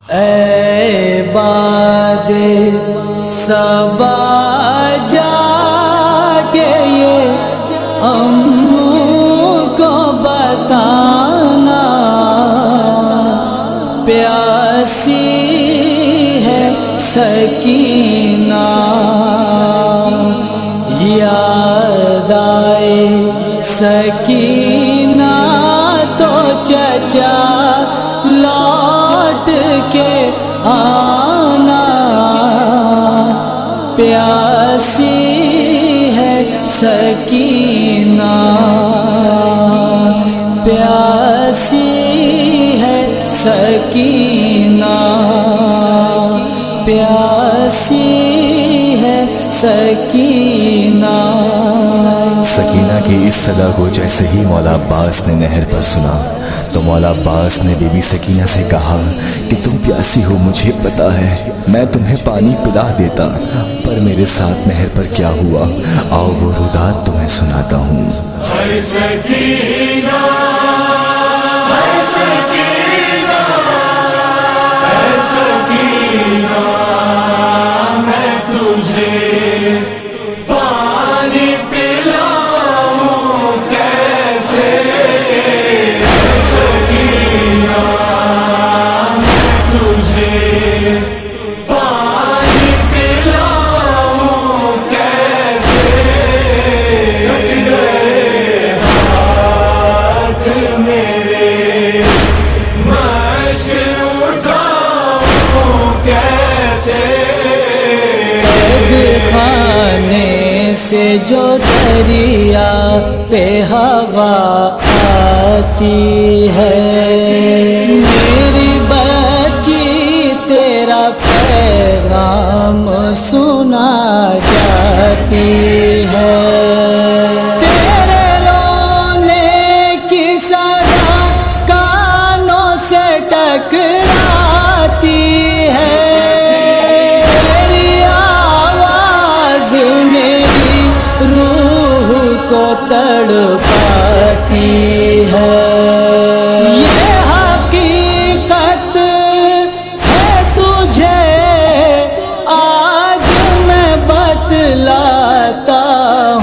اے باد صبا جا کے یہ اموں کو بتانا، پیاسی ہے سکینہ، یاد آئے سکینہ تو چچا لوٹ کے آنا، پیاسی ہے سکینہ، پیاسی ہے سکینہ، پیاسی ہے سکینہ۔ سکینہ کی اس صدا کو جیسے ہی مولا عباس نے نہر پر سنا تو مولا عباس نے بی بی سکینہ سے کہا کہ تم پیاسی ہو، مجھے پتا ہے، میں تمہیں پانی پلا دیتا، پر میرے ساتھ نہر پر کیا ہوا، آؤ وہ رودات تمہیں سناتا ہوں۔ ہے سکینہ، ہے سکینہ، ہے سکینہ، میں تجھے پانی پلاؤں کیسے، ہے سکینہ، میں تجھے پانی پلاؤں کیسے، کٹ گئے ہاتھ میرے، مشک اٹھاؤں کیسے، قید خانے سے جو دریا پہ ہوا آتی ہے، میری بچی تیرا پیغام سنا جاتی ہے، تیرے رونے کی صدا کانوں سے ٹکراتی ہے، تڑپاتی ہے، یہ حقیقت ہے تجھے آج میں بتلاتا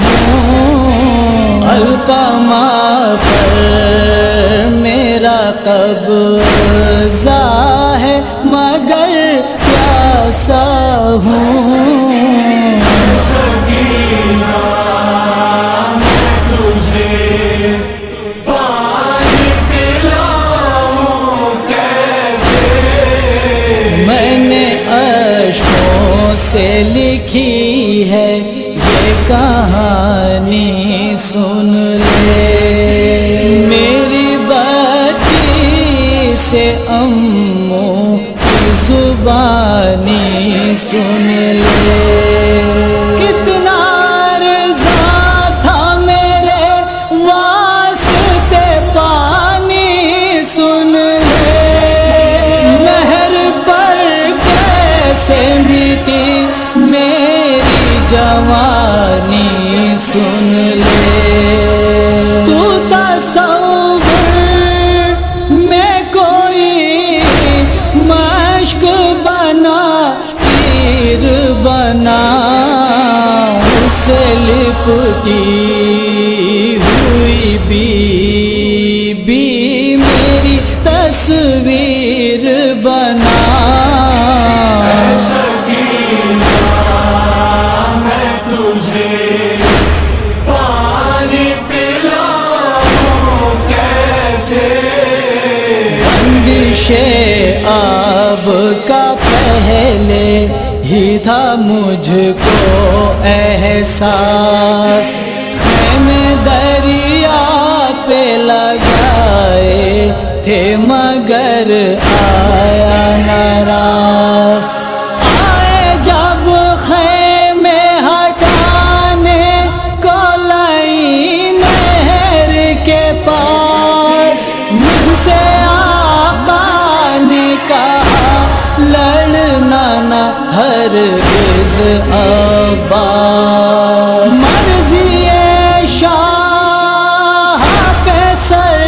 ہوں، القمہ پر میرا قبضہ ہے مگر پیاسا ہوں، میں نے اشکوں سے لکھی ہے یہ کہانی، سن لے میری بچی سے اموں کی زبانی، سن لے کتنا رضا تھا میرے واسطے پانی، سن لے نہر پر کیسے مٹی میری جوانی، سن لے تو تصور میں کوئی مشک بنا، پیر بنا، اس سے لپٹی ہوئی بی میری تصویر بنا، سکینہ میں تجھے پانی پلاؤں کیسے، بندش آب کا پہلے ہی تھا مجھ کو احساس، خیمے دریا پہ لگائے تھے مگر آیا نہ راس، آئے جب خیمے ہٹانے کو لائی نہر کے پاس، مجھ سے آقا نے کہا لڑنا نہ ہرگز عباس، مرضی شاہ پہ سر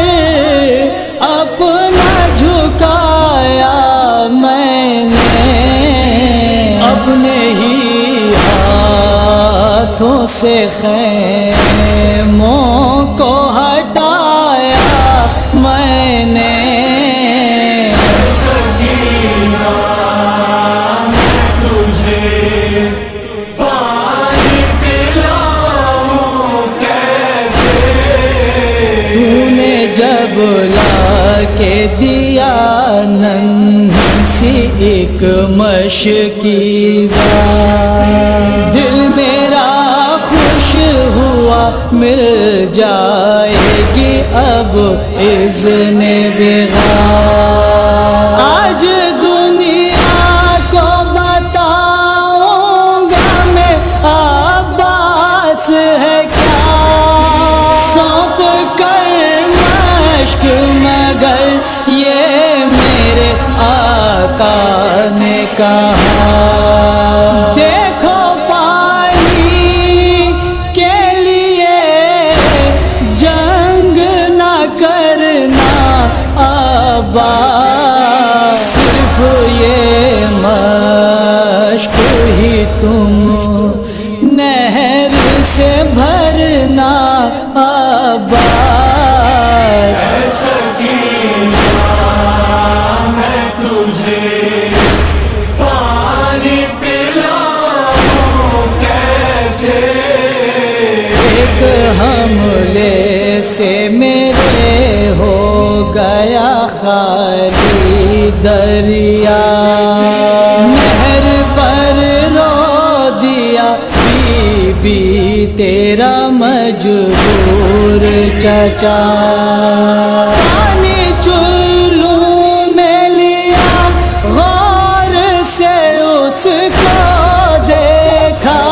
اپنا جھکا ہاتھوں سے خیموں کو ہٹایا میں نے، سکینہ میں تجھے پانی پلاؤں کیسے، تو نے جب لا کے دیا ننھی سی ایک مشکی ذات، دل میرا خوش ہوا مل جائے گی اب اذن بغار، آج دنیا کو بتاؤں گا میں عباس ہے کیا، سونپ کر مشک مگر یہ میرے آقا نے کہا، دیکھو پانی کے لیے جنگ نہ کرنا عباس، صرف یہ مشق ہی تم نہر سے بھرنا عباس، سکینہ میں تجھے پانی پلاؤں کیسے، ایک حملے سے میرے ہو گیا خالی دریا، نہر پر رو دیا بی بی تیرا مجبور چچا، پانی چولوں میں لیا غور سے اس کو دیکھا،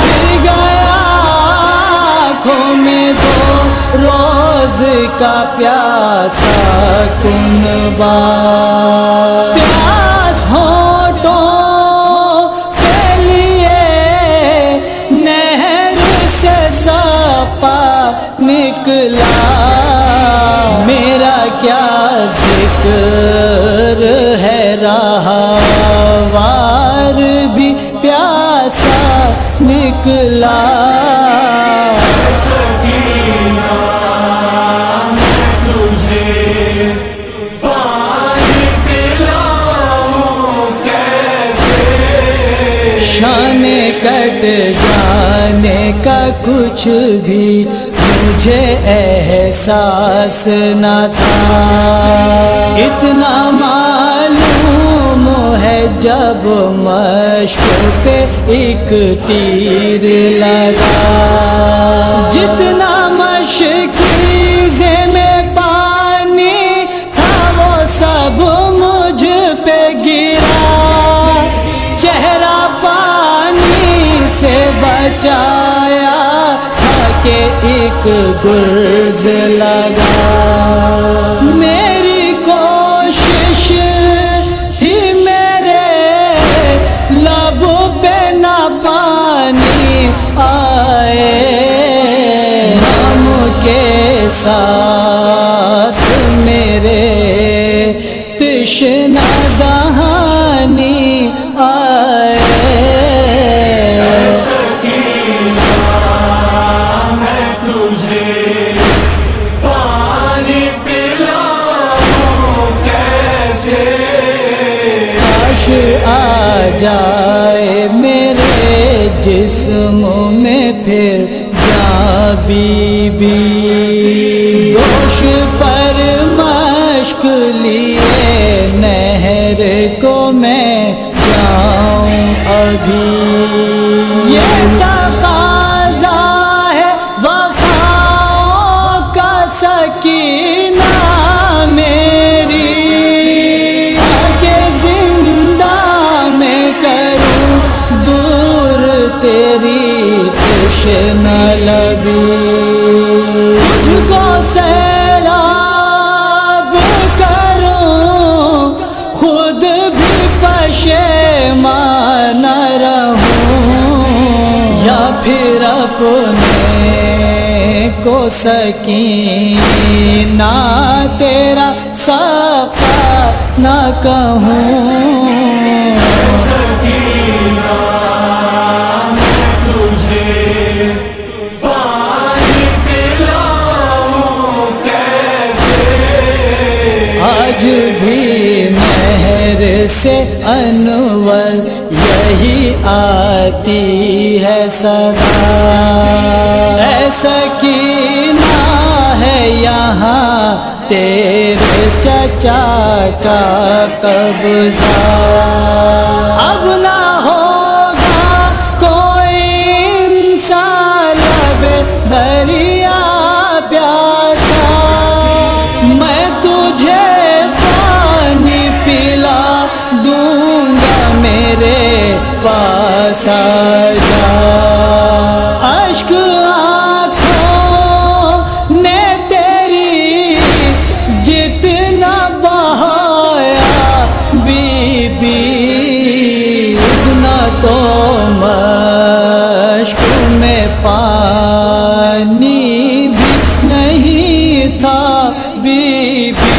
گر گیا آنکھوں میں دو روز کا پیاسا کنبا، پیاس ہونٹوں کے لیے نہر سے ساقا نکلا، میرا کیا ذکر ہے راہوار بھی پیاسا نکلا، سکینہ میں تجھے پانی پلاؤں کیسے، شان کٹ جانے کا کچھ بھی مجھے احساس نہ تھا، اتنا معلوم ہے جب مشق پہ ایک تیر لگا، جتنا مشکیزے میں پانی تھا وہ سب مجھ پہ گرا، چہرہ پانی سے بچایا تھا کہ ایک گرز لگا، میری کوشش تھی میرے لب پہ نہ پانی آئے، نام کے ساتھ میرے تشنہ دہانی آئے، سکینہ میں تجھے پانی پلاؤں کیسے، کاش آ جائے میرے جسم میں پھر جاں بی بی، دوش پر مشق لیے نہر کو میں جاؤں ابھی، یہ تقاضا ہے وفاؤں کا سکینہ میری، آگے زندہ میں کروں دور تیری تشنہ لبی، تجھ کو سیراب کروں خود بھی پشیمان رہوں، یا پھر اپنے کو سکینہ تیرا ساقا نہ کہوں، سکینہ میں تجھے انور یہی آتی ہے صدا، اے سکینہ ہے یہاں تیرے چچا کا قبضہ، اب نہ ہوگا کوئی انسان لب دریا پیاسا، میں تجھے پانی پلا دوں گا میرے پاس آ جا، اشک آنکھوں نے تیری جتنا بہایا بی بی اتنا تو مشک میں پانی بھی نہیں تھا بی بی،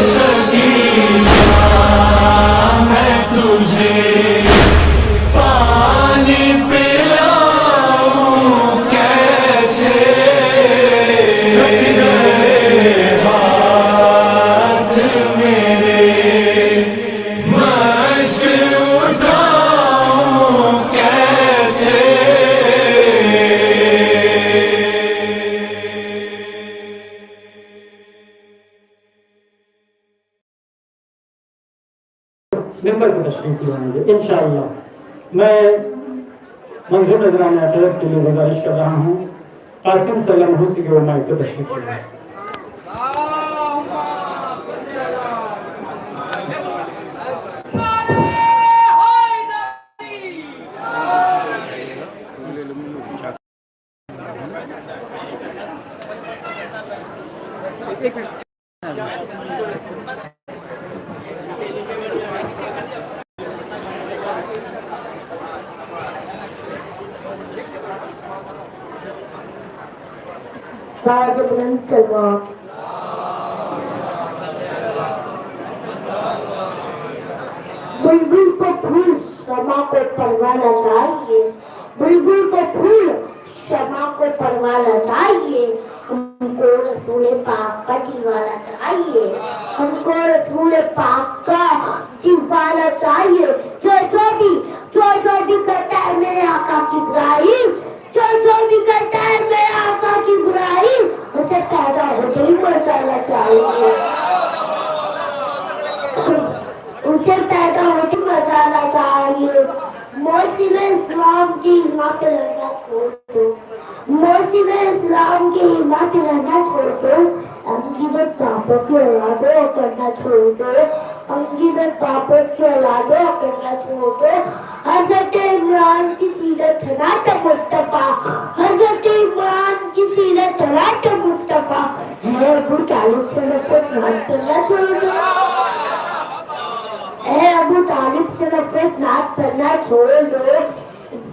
سکینہ میں تجھے پانی پلاؤں کیسے، ہاتھ میرے مشک اٹھاؤں کیسے، ممبر کو تشریف لے آئیں گے انشاءاللہ۔ میں منظور نذران عقیدت کے لیے گزارش کر رہا ہوں قاسم سلم حسی کے علماء کو تشریف لے آئیں۔ باز بلند سلمان بلبل کو پھول شمع کو پروانا چاہیے، بلبل کو پھول شمع کو پروانا چاہیے، ہم کو رسول پاک کا دیوانا چاہیے، ہم کو رسول پاک کا دیوانا چاہیے، جو بھی کرتا ہے میرے آقا کی برائی، جو بھی کرتا ہے میرے آقا کی برائی، اسے پیدا ہوتے ہی مر جانا چاہیے، اسے پیدا ہوتے ہی مر جانا چاہیے۔ موسم اسلام کی ماں پہ لڑنا چھوڑ دو، موسم اسلام کی ماں پہ لڑنا چھوڑ دو، انگیزت پاپوں کی اولادوں کرنا چھوڑ دو، انگیزت پاپوں کی اولادوں کرنا چھوڑ دو۔ حضرت عمران کی سیرت رات مصطفیٰ، حضرت عمران کی سیرت رات مصطفیٰ ہے، ابو طالب سے نفرت نہ کرنا چھوڑ دو، اے ابو طالب سے نفرت نہ کرنا چھوڑ دو۔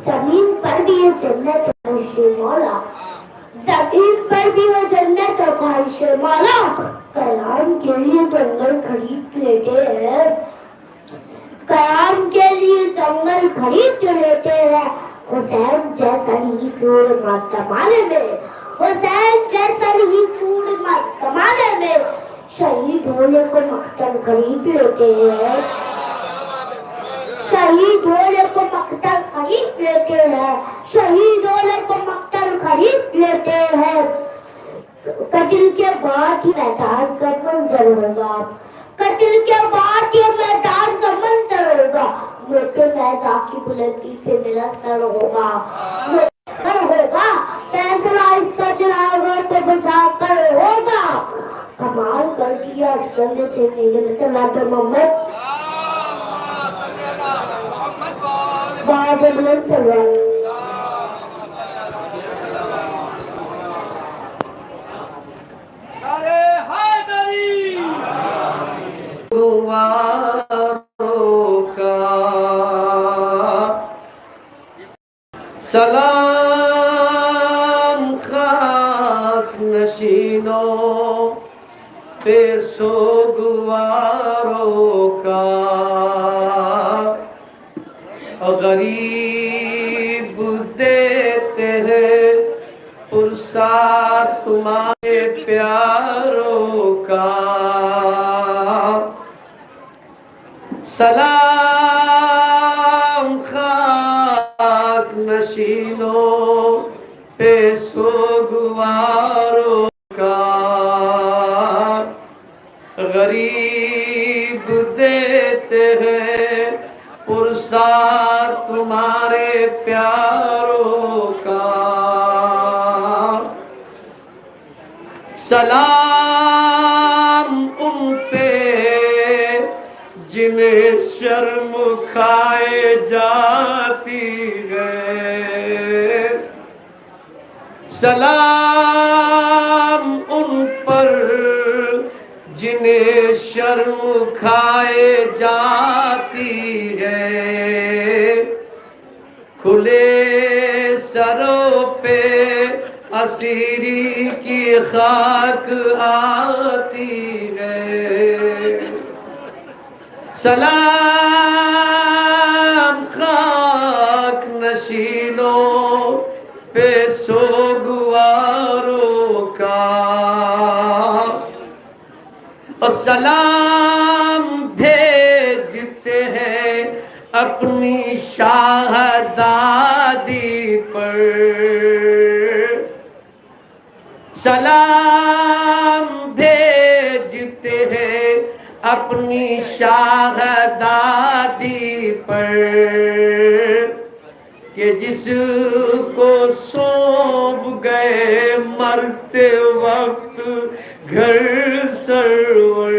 زمین پر بھی ہے جنت اور خواہش مولا، زمین پر بھی ہے جنت اور خواہش مولا، قیام کے لیے جنگل خرید لیتے ہیں، قیام کے لیے جنگل خرید لیتے ہیں۔ حسین جیسا ہی سور مت زمانے میں، حسین جیسا ہی سور مت زمانے میں، شہید ہونے کو مقتل خرید لیتے ہیں، شہید ہونے کو مقتل خرید لیتے ہیں، شہید ہونے کو مقتل خرید لیتے ہیں۔ قتل کے بعد ہی میدان کا منظر ہوگا، قتل کے بعد یہ میدان کا منظر ہوگا، موقع نیزہ کی بلندی پہ میرا سر ہوگا، سر ہوگا، فیصلہ اس کا چراغوں کو بچا کر ہوگا۔ کمال کر دیا اسکر نے چہنے صلاۃ محمد باز بلند سلوان۔ سلام خاک نشینوں پہ سوگواروں کا، غریب دیتے ہیں پرسات تمہارے پیاروں کا، سلام خاک نشینوں پہ سوگواروں کا، غریب دیتے ہیں پرسا تمہارے پیاروں کا۔ سلام ان پہ جنہیں شرم کھائے جاتی ہے، سلام ان پر جنہیں شرم کھائے جاتی ہے، کھلے سروں پہ اسیری کی خاک آتی ہے۔ سلام خاک نشینوں پہ سوگواروں کا، اور سلام بھیجتے ہیں اپنی شہزادی پر، سلام بھیجتے ہیں اپنی شہزادی پر، کہ جس کو سونپ گئے مرتے وقت گھر سرور۔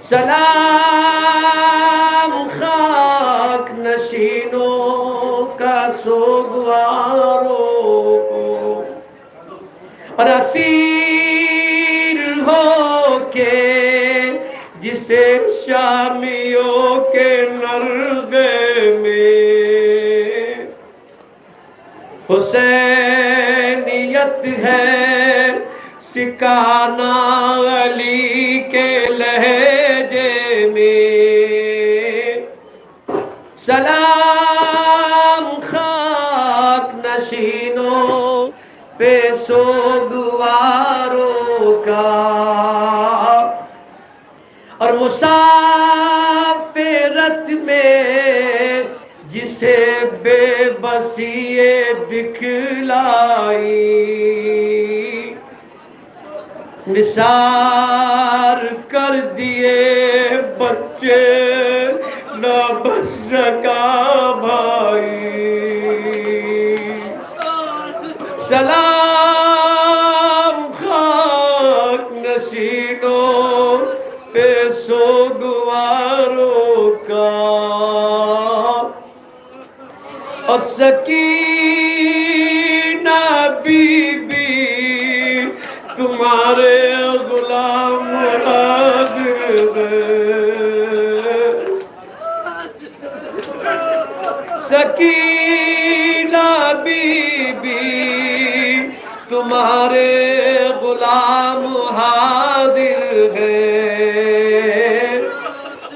سلام خاک نشینوں کا سوگواروں کو، اور اسیر ہو کے جسے شامیوں کے نرغے میں حسینیت ہے سکھانا علی کے لہجے میں۔ سلام خاک نشینوں پہ سوگواروں کا، اور مسافرت میں جسے بے بسی دکھلائی، نثار کر دیے بچے نہ بچ سکا بھائی۔ سلام خاک نشینوں پہ سوگواروں کا، اور سکینہ بی بی تمہارے غلام حاضر ہے، سکینہ بی بی تمہارے غلام حاضر ہے،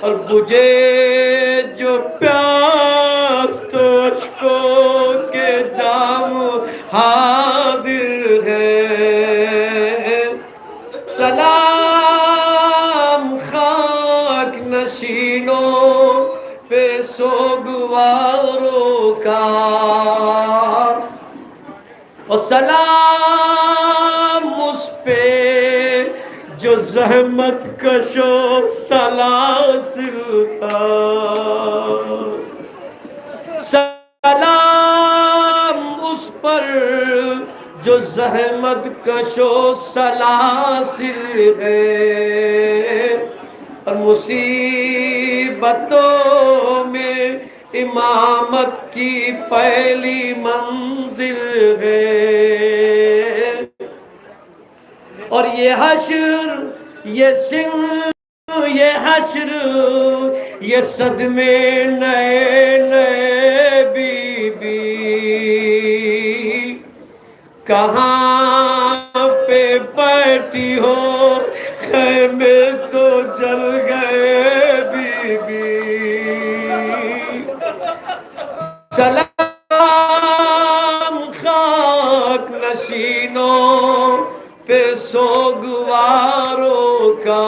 اور بجھے جو پیاس تو اشکوں کے جام حاضر ہے۔ سلام خاک نشینوں پہ سوگواروں کا، اور سلام اس پہ جو زحمت کشو سلاسل تھا، سلام اس پر جو زحمت کشو سلاسل ہے، اور مصیبتوں میں امامت کی پہلی منزل ہے، اور یہ حشر یہ سنگ یہ حشر یہ صدمے نئے نئے بی بی، کہاں پہ بیٹھی ہو خیمے تو جل گئے بی بی۔ سلام خاک نشینوں پہ سوگواروں کا،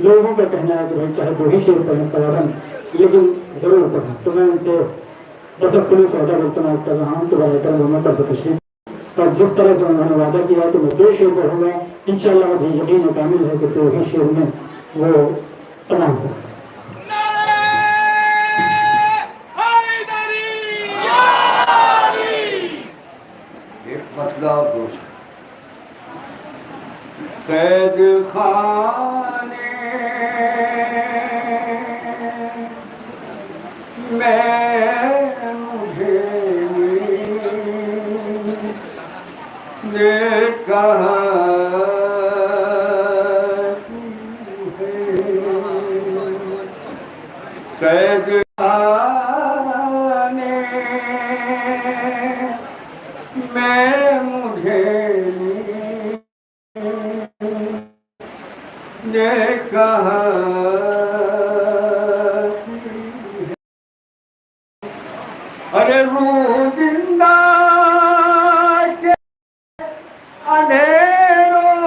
لوگوں کا کہنا ہے کہ بھائی چاہے 2 ہی شعر پڑھیں سواباً لیکن ضرور پڑھیں. تو میں ان سے بس اب خلوص وعدہ التماس کر رہا ہوں کہ برائے کرم محمد پر تشریف اور جس طرح سے انہوں نے وعدہ کیا ہے کہ میں 2 شعر پڑھوں گا انشاءاللہ مجھے یقین کامل ہے کہ 2 ہی شعر میں وہ تمام ہو. ایک مسئلہ اور دوسرا قید خانے میں مجھے نے کہا قید خانے میں مجھے نے کہا ارے روزندہ کے اندھیروں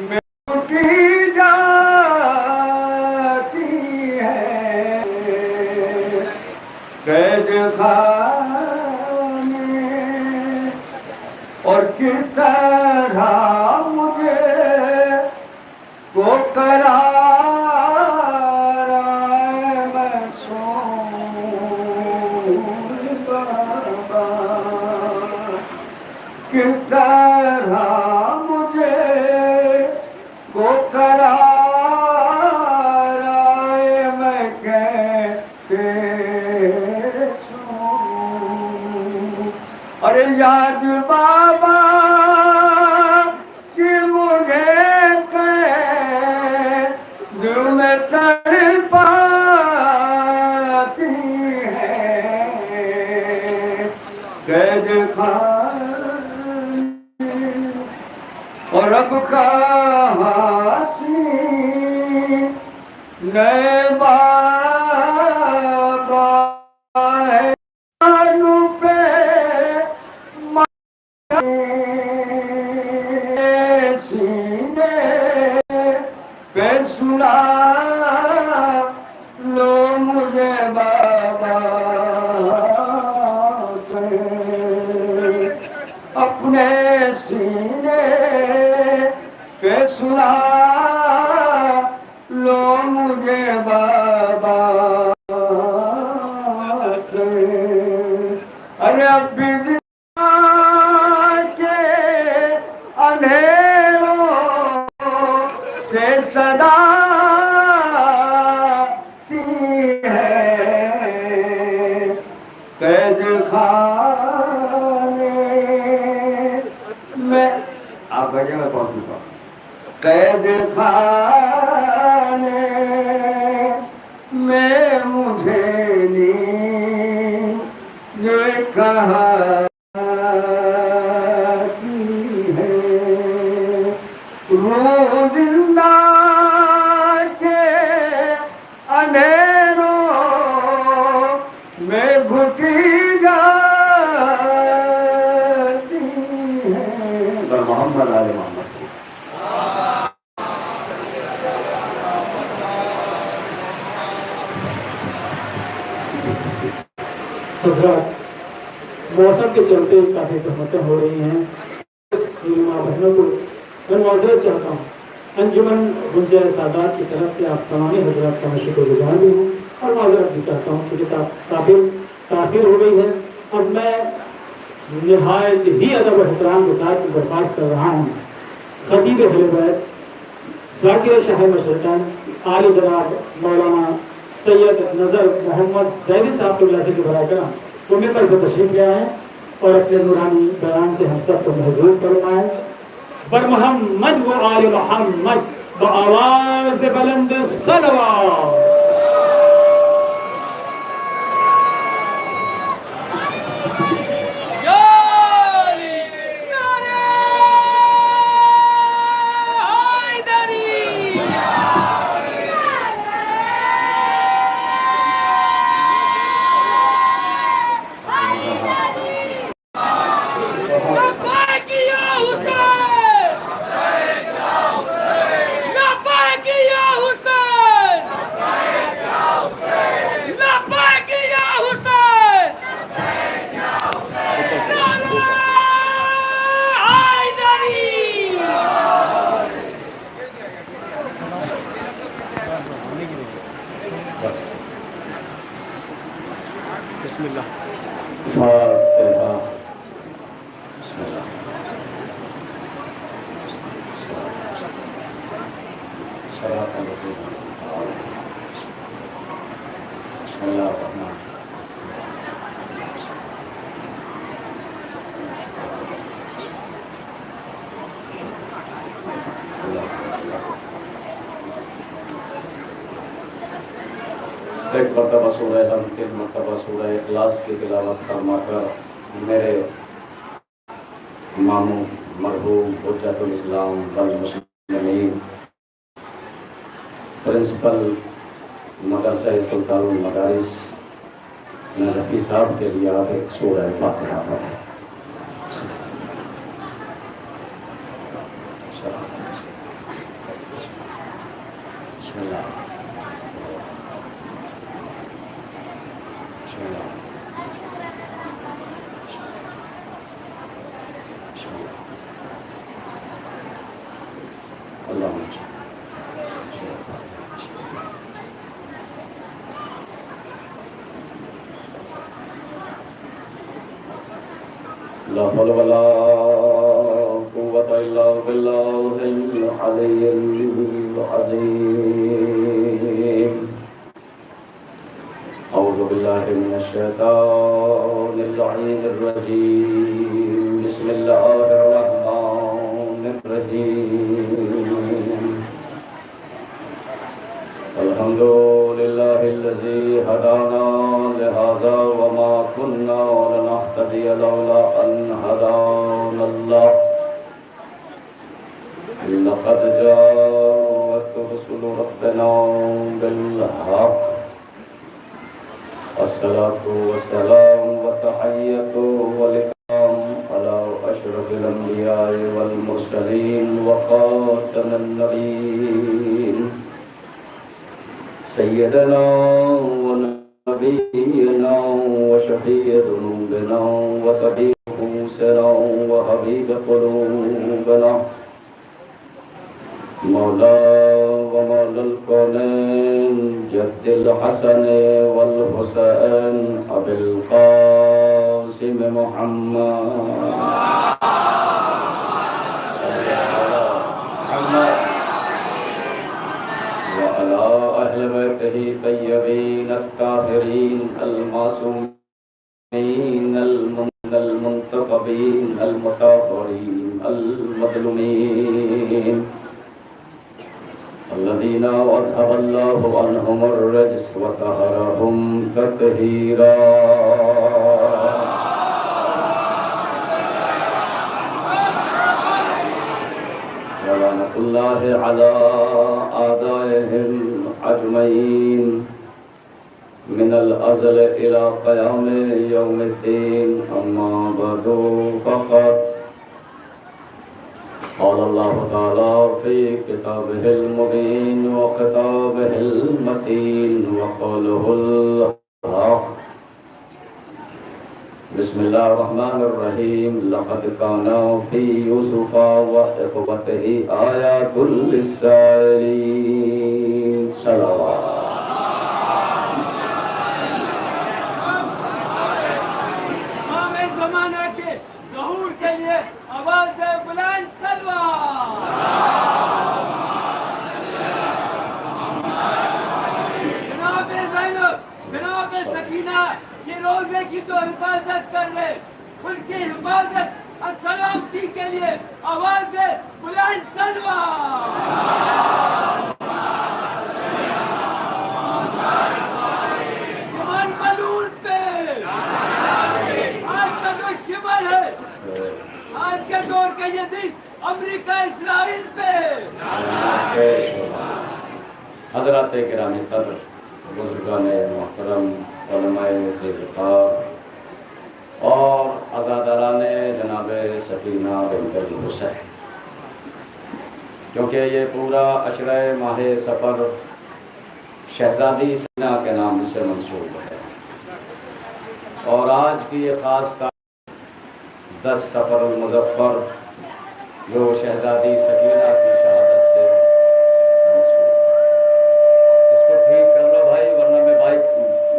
میں اٹھی جاتی ہے قید خانے اور کس طرح مجھے کو قرار آئے میں سوں بابا کس طرح مجھے کو قرار آئے میں کیسے سوں ارے یاد بابا کہ مجھے قید میں تڑپاتی ہے قید خانے اور اب کہاں نئے بابا ہے پہ سینے پہ سنا لو مجھے بابا اپنے سینے پہ سنا لو مجھے بابا ارے اب بھی اندھیروں سے صدا آتی ہے قید خانے میں آپ بیٹھے میں پہنچ چکا قید خانے میں مجھے نیند یہ کہا روزندہ کے اندھیروں میں گھٹی جاتی ہے محمد آل محمد صلی حضرات موسم کے چلتے کافی زحمتیں ہو رہی ہیں ماں بہنوں کو میں معذرت چاہتا ہوں انجمن گنجائے سادات کی طرف سے آپ تمام حضرات کا میں شکر گزار بھی ہوں اور معذرت بھی چاہتا ہوں چونکہ تاخیر ہو گئی ہے. اب میں نہایت ہی ادب و احترام کے ساتھ درخواست کر رہا ہوں خطیب اہل بیت ذاکر شاہ مشرقین عالی جناب مولانا سید نظر محمد زیدی صاحب اللہ سے برائے کرم وہ ممبر پر تشریف لے آئے اور اپنے نورانی بیان سے ہم سب کو محظوظ فرمائیں. بر محمد و آل محمد بآواز بلند صلوات. بسم اللہ الرحمن ایک مرتبہ سورہ حمد 3 مرتبہ سورہ اخلاص کی تلاوت فرما کر میرے ماموں مرحوم حجت الاسلام والمسلمین پرنسپل مدرسہ سلطان المدارس نجفی صاحب کے لیے آپ ایک سورہ فاتحہ پڑھیں. بسم اللہ بسم اللہ بسم اللہ اللہم صل لا حول ولا قوة إلا بالله العلي العظيم. أعوذ بالله من الشيطان اللعين الرجيم. بسم الله الرحمن الرحيم. الحمد لله الذي هدانا لهذا وما كنا لنهتدي لولا أن هدانا الله. لقد جاءت رسل ربنا بالحق. الصلاة والسلام والتحية والإكرام على أشرف الأنبياء والمرسلين وخاتم النبيين سيدنا ونبينا وشفيع ذنوبنا وطبيب نفوسنا وحبيب قلوبنا مولا ومولا الكونين جد الحسن والحسين أبي القاسم محمد وعلى أهل بيته الطيبين الطاهرين المعصومين المنتخبين المطهرين المظلومين الذين أذهب الله عنهم الرجس وطهرهم تطهيرا. ولعنة الله على أعدائهم أجمعين من الأزل إلى قيام يوم الدين. أما بعد فقد قال الله تعالى في كتابه المبين وخطابه المتين وقوله الحق. بسم الله الرحمن الرحيم. لقد كان في يوسف وإخوته آيات للسائلين. صلوات. زمانہ کے ظہور کے لیے آواز بلند سلوا. جناب زینب جناب سکینہ یہ روزے کی تو حفاظت کر لے. ان کی حفاظت اور سلامتی کے لیے آواز بلند سلوا. شمال ملون پہ آج کا جو شمال ہے آج کے دور کا یہ دن امریکہ اسرائیل پہ. حضرات گرامی قدر بزرگان محترم علماء ذکر اور عزاداران جناب سکینہ بنت الحسین، کیونکہ یہ پورا عشرہ ماہ سفر شہزادی سکینہ کے نام سے منسوب ہے، اور آج کی یہ خاص تاریخ 10 سفر المظفر جو شہزادی سکینہ کی شہادت سے منسوب ہے. اس کو ٹھیک کر لو بھائی، ورنہ میں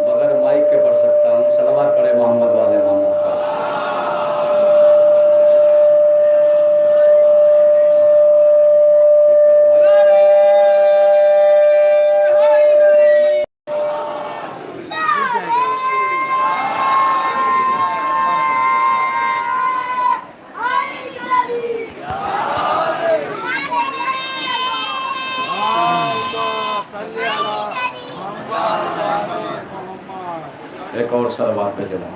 بغیر مائک کے پڑھ سکتا ہوں. صلوات پڑھے محمد والے محمد. ایک اور صلوات پہ جمع.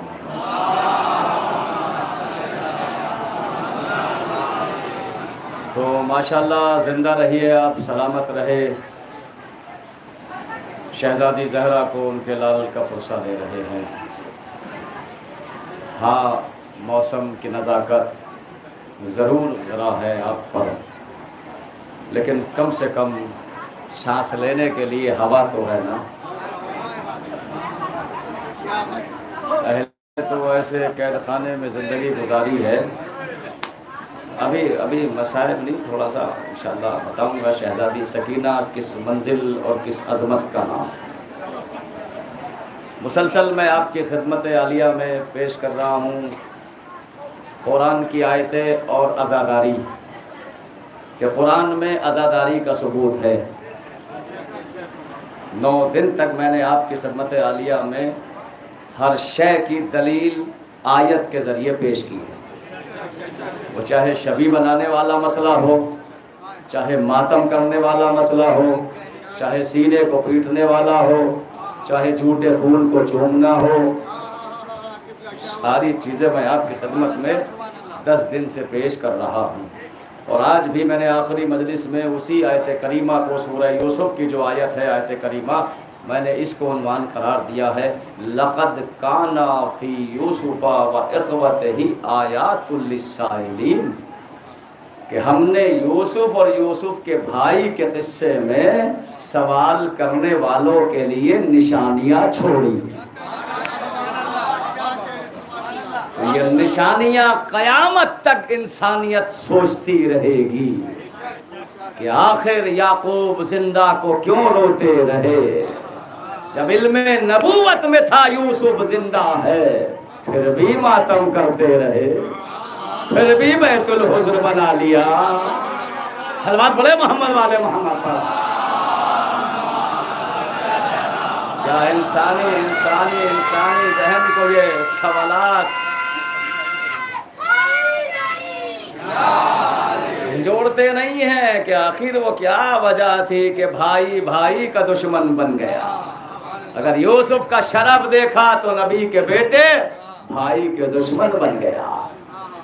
تو ماشاءاللہ زندہ رہیے آپ، سلامت رہے. شہزادی زہرا کو ان کے لال کا پرسہ دے رہے ہیں. ہاں موسم کی نزاکت ضرور ذرا ہے آپ پر، لیکن کم سے کم سانس لینے کے لیے ہوا تو ہے نا. پہلے تو ایسے قید خانے میں زندگی گزاری ہے. ابھی مسائل نہیں، تھوڑا سا انشاءاللہ بتاؤں گا. شہزادی سکینہ کس منزل اور کس عظمت کا نام. مسلسل میں آپ کی خدمت عالیہ میں پیش کر رہا ہوں قرآن کی آیتیں اور عزاداری، کہ قرآن میں عزاداری کا ثبوت ہے. 9 دن تک میں نے آپ کی خدمت عالیہ میں ہر شے کی دلیل آیت کے ذریعے پیش کی ہے. وہ چاہے شبی بنانے والا مسئلہ ہو، چاہے ماتم کرنے والا مسئلہ ہو، چاہے سینے کو پیٹنے والا ہو، چاہے جھوٹے خون کو چومنا ہو، ساری چیزیں میں آپ کی خدمت میں 10 دن سے پیش کر رہا ہوں. اور آج بھی میں نے آخری مجلس میں اسی آیت کریمہ کو، سورہ یوسف کی جو آیت ہے آیت کریمہ، میں نے اس کو عنوان قرار دیا ہے لَقَدْ كَانَ فِي يُوسُفَ وَإِخْوَتِهِ آيَاتٌ لِلسَّائِلِينَ، کہ ہم نے یوسف اور یوسف کے بھائی کے قصے میں سوال کرنے والوں کے لیے نشانیاں چھوڑی. یہ نشانیاں قیامت تک انسانیت سوچتی رہے گی کہ آخر یعقوب زندہ کو کیوں روتے رہے. جب علم نبوت میں تھا یوسف زندہ ہے، پھر بھی ماتم کرتے رہے، پھر بھی بیت الحزن بنا لیا. صلوات پڑھے محمد والے محمد پر. کیا انسانی ذہن کو یہ سوالات جوڑتے نہیں ہیں کہ آخر وہ کیا وجہ تھی کہ بھائی بھائی کا دشمن بن گیا. اگر یوسف کا شرف دیکھا تو نبی کے بیٹے بھائی کے دشمن بن گیا.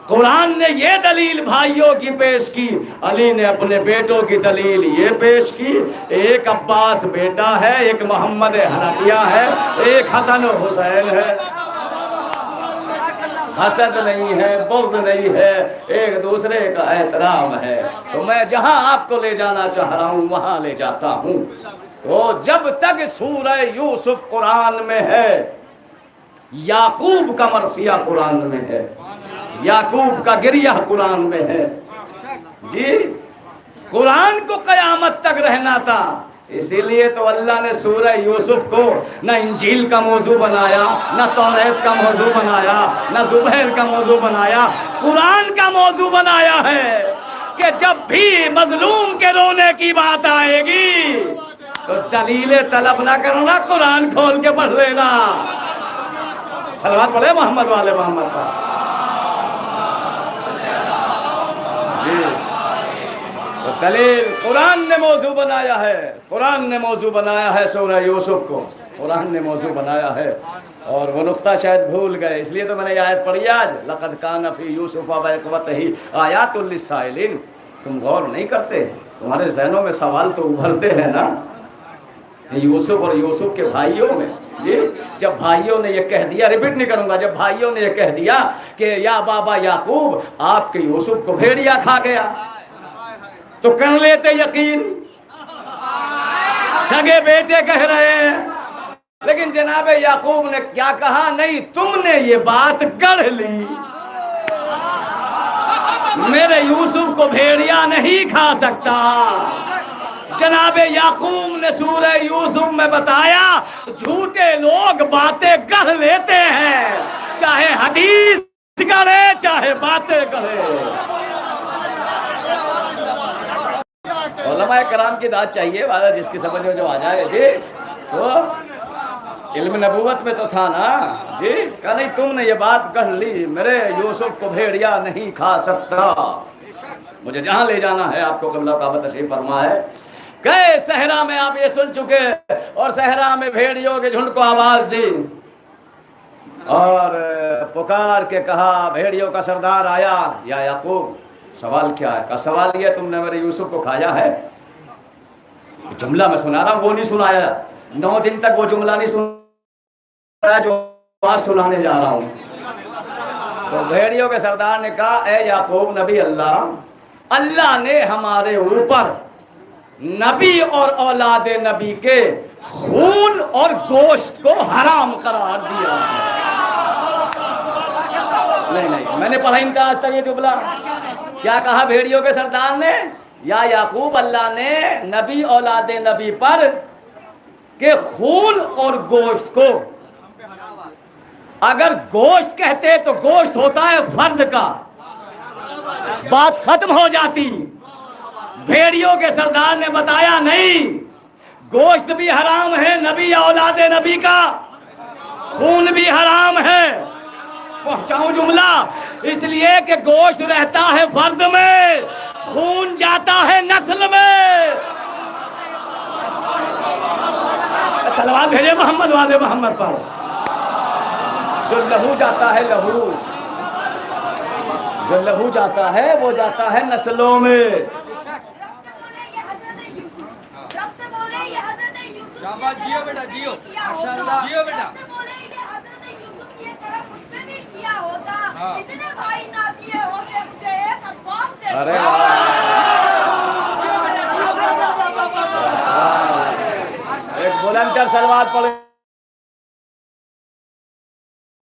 قرآن نے یہ دلیل بھائیوں کی پیش کی، علی نے اپنے بیٹوں کی دلیل یہ پیش کی. ایک عباس بیٹا ہے، ایک محمد حنفیہ ہے، ایک حسن و حسین ہے. حسد نہیں ہے، بغض نہیں ہے، ایک دوسرے کا احترام ہے. تو میں جہاں آپ کو لے جانا چاہ رہا ہوں وہاں لے جاتا ہوں. تو جب تک سورہ یوسف قرآن میں ہے، یعقوب کا مرثیہ قرآن میں ہے، یعقوب کا گریہ قرآن میں ہے. جی قرآن کو قیامت تک رہنا تھا، اسی لیے تو اللہ نے سورہ یوسف کو نہ انجیل کا موضوع بنایا، نہ توریت کا موضوع بنایا، نہ زبیر کا موضوع بنایا، قرآن کا موضوع بنایا ہے کہ جب بھی مظلوم کے رونے کی بات آئے گی تو دلیل طلب نہ کرنا، قرآن کھول کے پڑھ لینا. صلوات پڑھے محمد والے محمد پر. دلیل قرآن نے موضوع بنایا ہے، قرآن نے موضوع بنایا ہے سورہ یوسف کو، قرآن نے موضوع بنایا ہے. اور وہ نقطہ شاید بھول گئے، اس لیے تو میں نے یہ آیت پڑھی آج لَقَدْ كَانَ فِي يُوسُفَ وَإِخْوَتِهِ آيَاتٌ لِلسَّائِلِينَ. تم غور نہیں کرتے، تمہارے ذہنوں میں سوال تو ابھرتے ہیں نا یوسف اور یوسف کے بھائیوں میں. جی جب بھائیوں نے یہ کہہ دیا، ریپیٹ نہیں کروں گا، جب بھائیوں نے یہ کہہ دیا کہ یا بابا یعقوب آپ کے یوسف کو بھیڑیا کھا گیا، تو کر لیتے یقین، سگے بیٹے کہہ رہے ہیں. لیکن جناب یعقوب نے کیا کہا؟ نہیں، تم نے یہ بات گڑھ لی، میرے یوسف کو بھیڑیا نہیں کھا سکتا. جناب یعقوب نے سورہ یوسف میں بتایا جھوٹے لوگ باتیں گڑھ لیتے ہیں، چاہے حدیث گڑھے چاہے باتیں گڑھے. علماء کرام کی داد چاہیے، وعدہ جس کی سمجھ میں جو آ جائے. جی تو علم نبوت میں تو تھا نا. جی کہا نہیں تم نے یہ بات گڑھ لی، میرے یوسف کو بھیڑیا نہیں کھا سکتا. مجھے جہاں لے جانا ہے آپ کو قبلہ کعبہ تشریف فرما ہے. گئے صحرا میں، آپ یہ سن چکے، اور صحرا میں بھیڑیوں کے جھنڈ کو آواز دی اور پکار کے کہا بھیڑیوں کا سردار آیا یا یعقوب سوال کیا ہے؟ کہا سوال یہ تم نے میرے یوسف کو کھایا ہے؟ جملہ میں سنا رہا ہوں وہ نہیں سنایا، 9 دن تک وہ جملہ نہیں سنا جو آج سنانے جا رہا ہوں۔ تو بھیڑیوں کے سردار نے کہا اے یعقوب نبی اللہ نے ہمارے اوپر نبی اور اولاد نبی کے خون اور گوشت کو حرام قرار دیا ہے۔ نہیں میں نے پڑھا ان کا آج تک یہ جملہ۔ کیا کہا بھیڑیوں کے سردار نے؟ یا یعقوب اللہ نے نبی اولاد نبی پر کہ خون اور گوشت کو، اگر گوشت کہتے تو گوشت ہوتا ہے فرد کا، بات ختم ہو جاتی۔ بھیڑیوں کے سردار نے بتایا نہیں، گوشت بھی حرام ہے نبی یا اولاد نبی کا، خون بھی حرام ہے۔ پہنچاؤں جملہ؟ اس لیے کہ گوشت رہتا ہے فرد میں، خون جاتا ہے نسل میں۔ صلوات بھیجے محمد والے محمد پر۔ جو لہو جاتا ہے جو لہو جاتا ہے وہ جاتا ہے نسلوں میں۔ ارے ایک بلندر سلوات پڑھے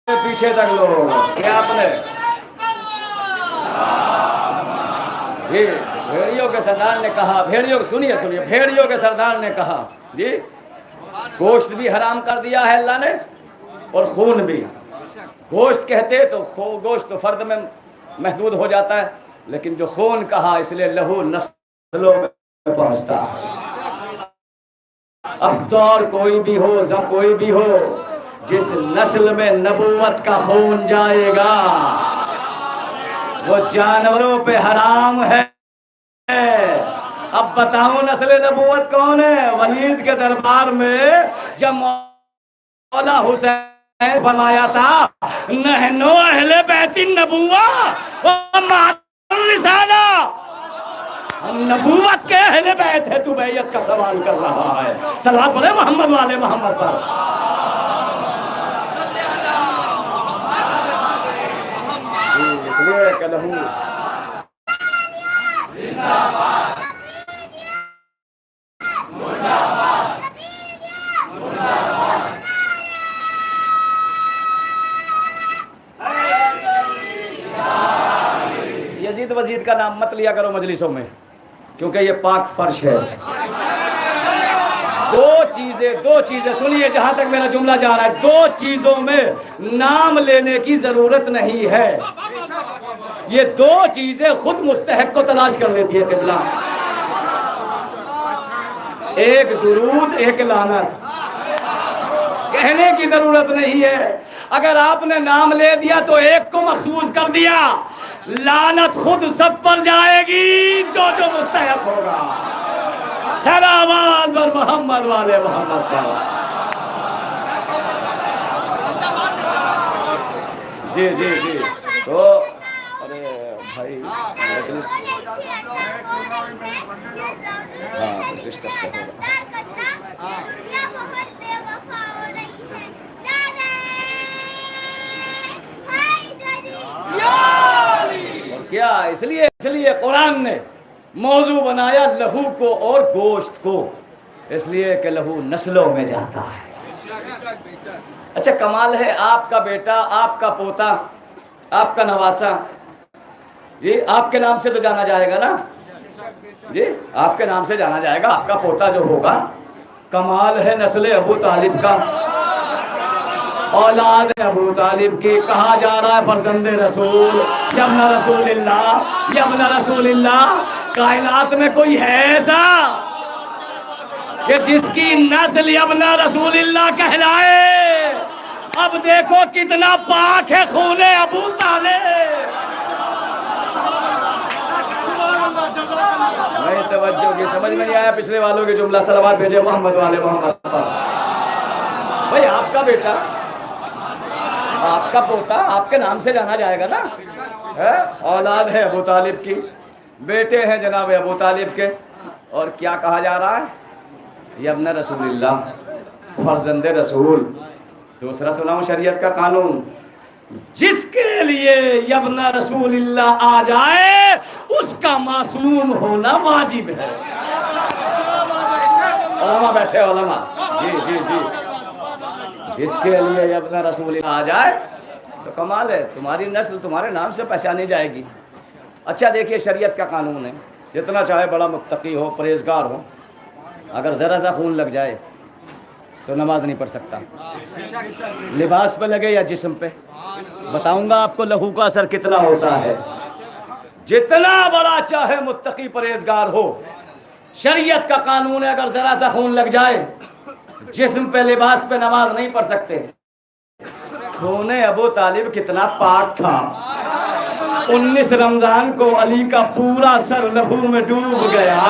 پیچھے تک لوگ کیا آپ نے جی بھیڑیوں کے سردار نے کہا، سنیے بھیڑیوں کے سردار نے کہا جی گوشت بھی حرام کر دیا ہے اللہ نے اور خون بھی۔ گوشت کہتے تو گوشت تو فرد میں محدود ہو جاتا ہے، لیکن جو خون کہا اس لیے لہو نسلوں میں پہنچتا ہے۔ اب دور کوئی بھی ہو، کوئی بھی ہو، جس نسل میں نبوت کا خون جائے گا وہ جانوروں پہ حرام ہے۔ اب بتاؤں نسل نبوت کون ہے؟ ولید کے دربار میں جب مولا حسین فرمایا تھا نحنو اہل بیت النبوہ و معاذ الرسالہ، ہم نبوت کے اہل بیت ہے، تو بیعت کا سوال کر رہا ہے۔ صلوات پڑھے محمد والے محمد پر۔ اس لیے کہ لہو یزید وزید کا نام مت لیا کرو مجلسوں میں، کیونکہ یہ پاک فرش ہے۔ دو چیزیں سنیے جہاں تک میرا جملہ جا رہا ہے، 2 چیزوں میں نام لینے کی ضرورت نہیں ہے۔ یہ 2 چیزیں خود مستحق کو تلاش کر لیتی ہے قبلہ، ایک درود ایک لعنت۔ کہنے کی ضرورت نہیں ہے، اگر آپ نے نام لے دیا تو ایک کو مخصوص کر دیا، لعنت خود سب پر جائے گی جو مستحق ہوگا۔ سلامات بر محمد والے محمد پر۔ جی تو ارے بھائی مجلس ڈسٹرب کر رہا اور کیا اس لیے قرآن نے موضوع بنایا لہو کو اور گوشت کو، اس لیے کہ لہو نسلوں میں جاتا ہے۔ اچھا کمال ہے، آپ کا بیٹا، آپ کا پوتا، آپ کا نواسا، جی آپ کے نام سے تو جانا جائے گا نا، جی آپ کے نام سے جانا جائے گا۔ آپ کا پوتا جو ہوگا، کمال ہے نسل ابو طالب کا، اولاد ابو طالب کی، کہا جا رہا ہے فرزند رسول، یبن رسول اللہ، یبن رسول اللہ۔ کائنات میں کوئی ہے ایسا کہ جس کی نسل یبن رسول اللہ کہلائے؟ اب دیکھو کتنا پاک ہے خون ابو طالب۔ نہیں توجہ کی سمجھ میں نہیں آیا پچھلے والوں کے جملہ؟ صلوات بھیجے محمد والے محمد پر۔ بھائی آپ کا بیٹا آپ کا پوتا آپ کے نام سے جانا جائے گا نا. اولاد ہے ابو طالب کی, بیٹے ہیں جناب ابو طالب کے, اور کیا کہا جا رہا ہے؟ ابن رسول اللہ, فرزند رسول. دوسرا سناؤں شریعت کا قانون, جس کے لیے ابن رسول اللہ آ جائے اس کا معصوم ہونا واجب ہے. علماء بیٹھے علماء, جی جی جی, جس کے لیے ابن رسول اللہ آ جائے تو کمال ہے, تمہاری نسل تمہارے نام سے پہچانی جائے گی. اچھا دیکھیے شریعت کا قانون ہے, جتنا چاہے بڑا متقی ہو, پرہیزگار ہو, اگر ذرا سا خون لگ جائے تو نماز نہیں پڑھ سکتا. لباس پہ لگے یا جسم پہ, بتاؤں گا آپ کو لہو کا اثر کتنا ہوتا ہے. جتنا بڑا چاہے متقی پرہیزگار ہو, شریعت کا قانون ہے اگر ذرا سا خون لگ جائے جسم پہ لباس پہ نماز نہیں پڑھ سکتے. خون ابو طالب کتنا پاک تھا. 19 رمضان کو علی کا پورا سر لہو میں ڈوب گیا,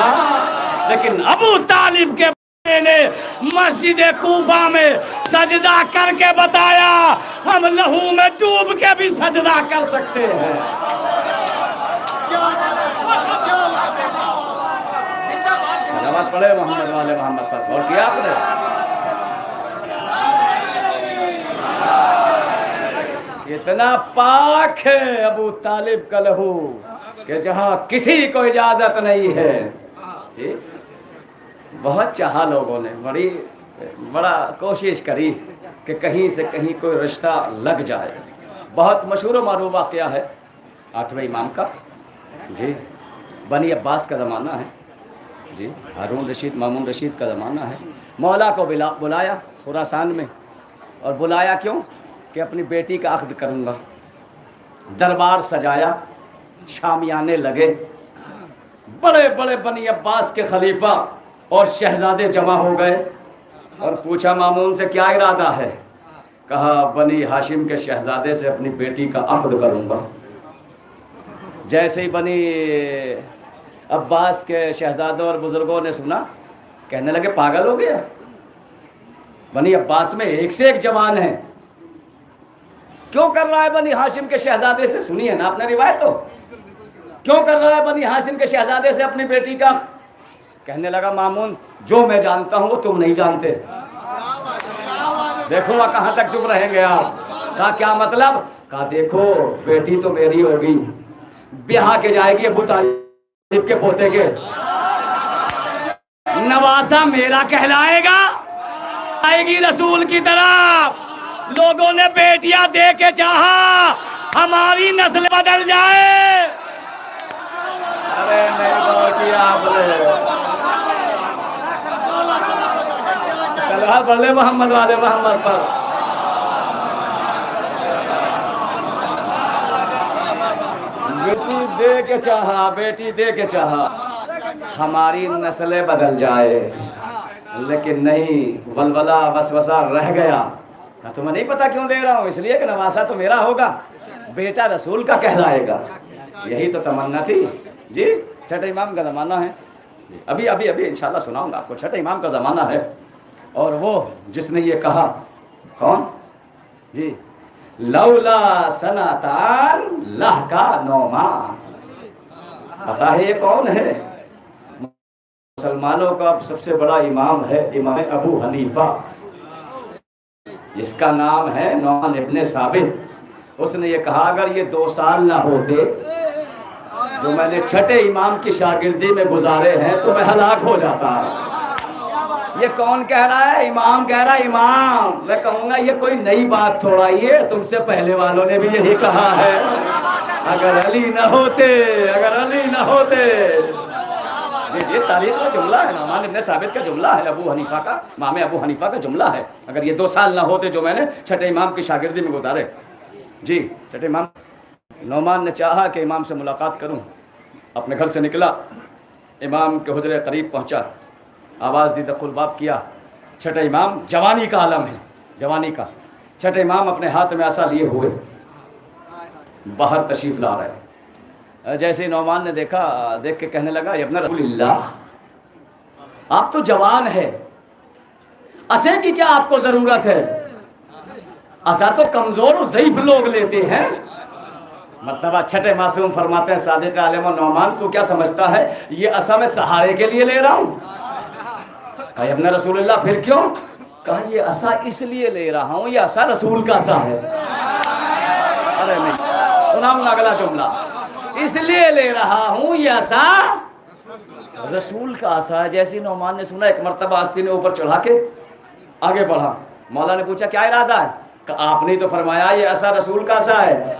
لیکن ابو طالب کے نے مسجد کوفہ میں سجدہ کر کے بتایا ہم لہو میں ڈوب کے بھی سجدہ کر سکتے ہیں. سلامت پڑھے محمد والے محمد پر. اور کیا آپ نے اتنا پاک ہے ابو طالب کا لہو کہ جہاں کسی کو اجازت نہیں ہے. جی بہت چاہا لوگوں نے, بڑا کوشش کری کہ کہیں سے کہیں کوئی رشتہ لگ جائے. بہت مشہور و معروف واقعہ ہے 8ویں امام کا. جی بنی عباس کا زمانہ ہے. جی ہارون رشید مامون رشید کا زمانہ ہے. مولا کو بلایا خراسان میں, اور بلایا کیوں کہ اپنی بیٹی کا عقد کروں گا. دربار سجایا, شامیانے لگے, بڑے بڑے بنی عباس کے خلیفہ اور شہزادے جمع ہو گئے, اور پوچھا مامون سے کیا ارادہ ہے؟ کہا بنی ہاشم کے شہزادے سے اپنی بیٹی کا عقد کروں گا. جیسے ہی بنی عباس کے شہزادوں اور بزرگوں نے سنا, کہنے لگے پاگل ہو گیا, بنی عباس میں ایک سے ایک جوان ہیں, کیوں کر رہا ہے بنی ہاشم کے شہزادے سے؟ سنیے نا اپنے روایت تو, کیوں کر رہا ہے بنی ہاشم کے شہزادے سے اپنی بیٹی کا؟ کہنے لگا مامون جو میں جانتا ہوں وہ تم نہیں جانتے. دیکھو کہاں تک چپ رہیں گے آپ. کہا کیا مطلب؟ کہا دیکھو بیٹی تو میری ہوگی, بیاہ کے جائے گی ابو طالب کے پوتے کے, نواسا میرا کہلائے گا, آئے گی رسول کی طرف. لوگوں نے بیٹیاں دے کے چاہا ہماری نسل بدل جائے. ارے نہیں غور کیا آپ نے. صلوات پڑھ لے محمد والے محمد پر. بیٹی دے کے چاہا, بیٹی دے کے چاہا ہماری نسلیں بدل جائے, لیکن نہیں, ولولہ وسوسہ رہ گیا. تمہیں نہیں پتا کیوں دے رہا ہوں؟ اس لیے کہ نواسا تو میرا ہوگا, بیٹا رسول کا کہلائے گا. یہی تو تمنا تھی. جی چھٹے امام کا زمانہ ہے. ابھی انشاءاللہ سناؤں گا آپ کو. چھٹے امام کا زمانہ ہے, اور وہ جس نے یہ کہا, کون؟ جی لولا سناتان لہکا نعمان. پتا ہے یہ کون ہے؟ مسلمانوں کا سب سے بڑا امام ہے امام ابو حنیفہ, جس کا نام ہے نعمان ابن ثابت. اس نے یہ کہا اگر یہ 2 سال نہ ہوتے جو میں نے چھٹے امام کی شاگردی میں گزارے ہیں تو میں ہلاک ہو جاتا. یہ کون کہہ رہا ہے؟ امام کہہ رہا ہے. امام میں کہوں گا یہ کوئی نئی بات تھوڑا, یہ تم سے پہلے والوں نے بھی یہی کہا ہے. اگر علی نہ ہوتے, اگر علی نہ ہوتے. یہ تاریخ کا جملہ ہے, نعمان ابن ثابت کا جملہ ہے, ابو حنیفہ کا, امام ابو حنیفہ کا جملہ ہے. اگر یہ 2 سال نہ ہوتے جو میں نے چھٹے امام کی شاگردی میں گزارے. جی چھٹے امام, نعمان نے چاہا کہ امام سے ملاقات کروں. اپنے گھر سے نکلا, امام کے حجرے قریب پہنچا, آواز دی, دخل الباب کیا. چھٹے امام, جوانی کا عالم ہے, جوانی کا. چھٹے امام اپنے ہاتھ میں عصا لیے ہوئے باہر تشریف لا رہے. جیسے نعمان نے دیکھا, دیکھ کے کہنے لگا ابن رسول اللہ آپ تو جوان ہے, عصے کی کیا آپ کو ضرورت ہے؟ عصا تو کمزور اور ضعیف لوگ لیتے ہیں. مرتبہ چھٹے معصوم فرماتے ہیں صادق عالم و نعمان تو کیا سمجھتا ہے یہ عصا میں سہارے کے لیے لے رہا ہوں؟ کہا ابن رسول اللہ پھر کیوں؟ کہا یہ عصا اس لیے لے رہا ہوں، یہ عصا رسول کا عصا ہے. ارے نہیں سناؤں گا اگلا جملہ. اس لیے لے رہا ہوں یہ عصا رسول کا عصا ہے. جیسی نعمان نے سنا ایک مرتبہ آستین نے اوپر چڑھا کے آگے بڑھا. مولا نے پوچھا کیا ارادہ ہے؟ کہا آپ نے تو فرمایا یہ عصا رسول کا عصا ہے.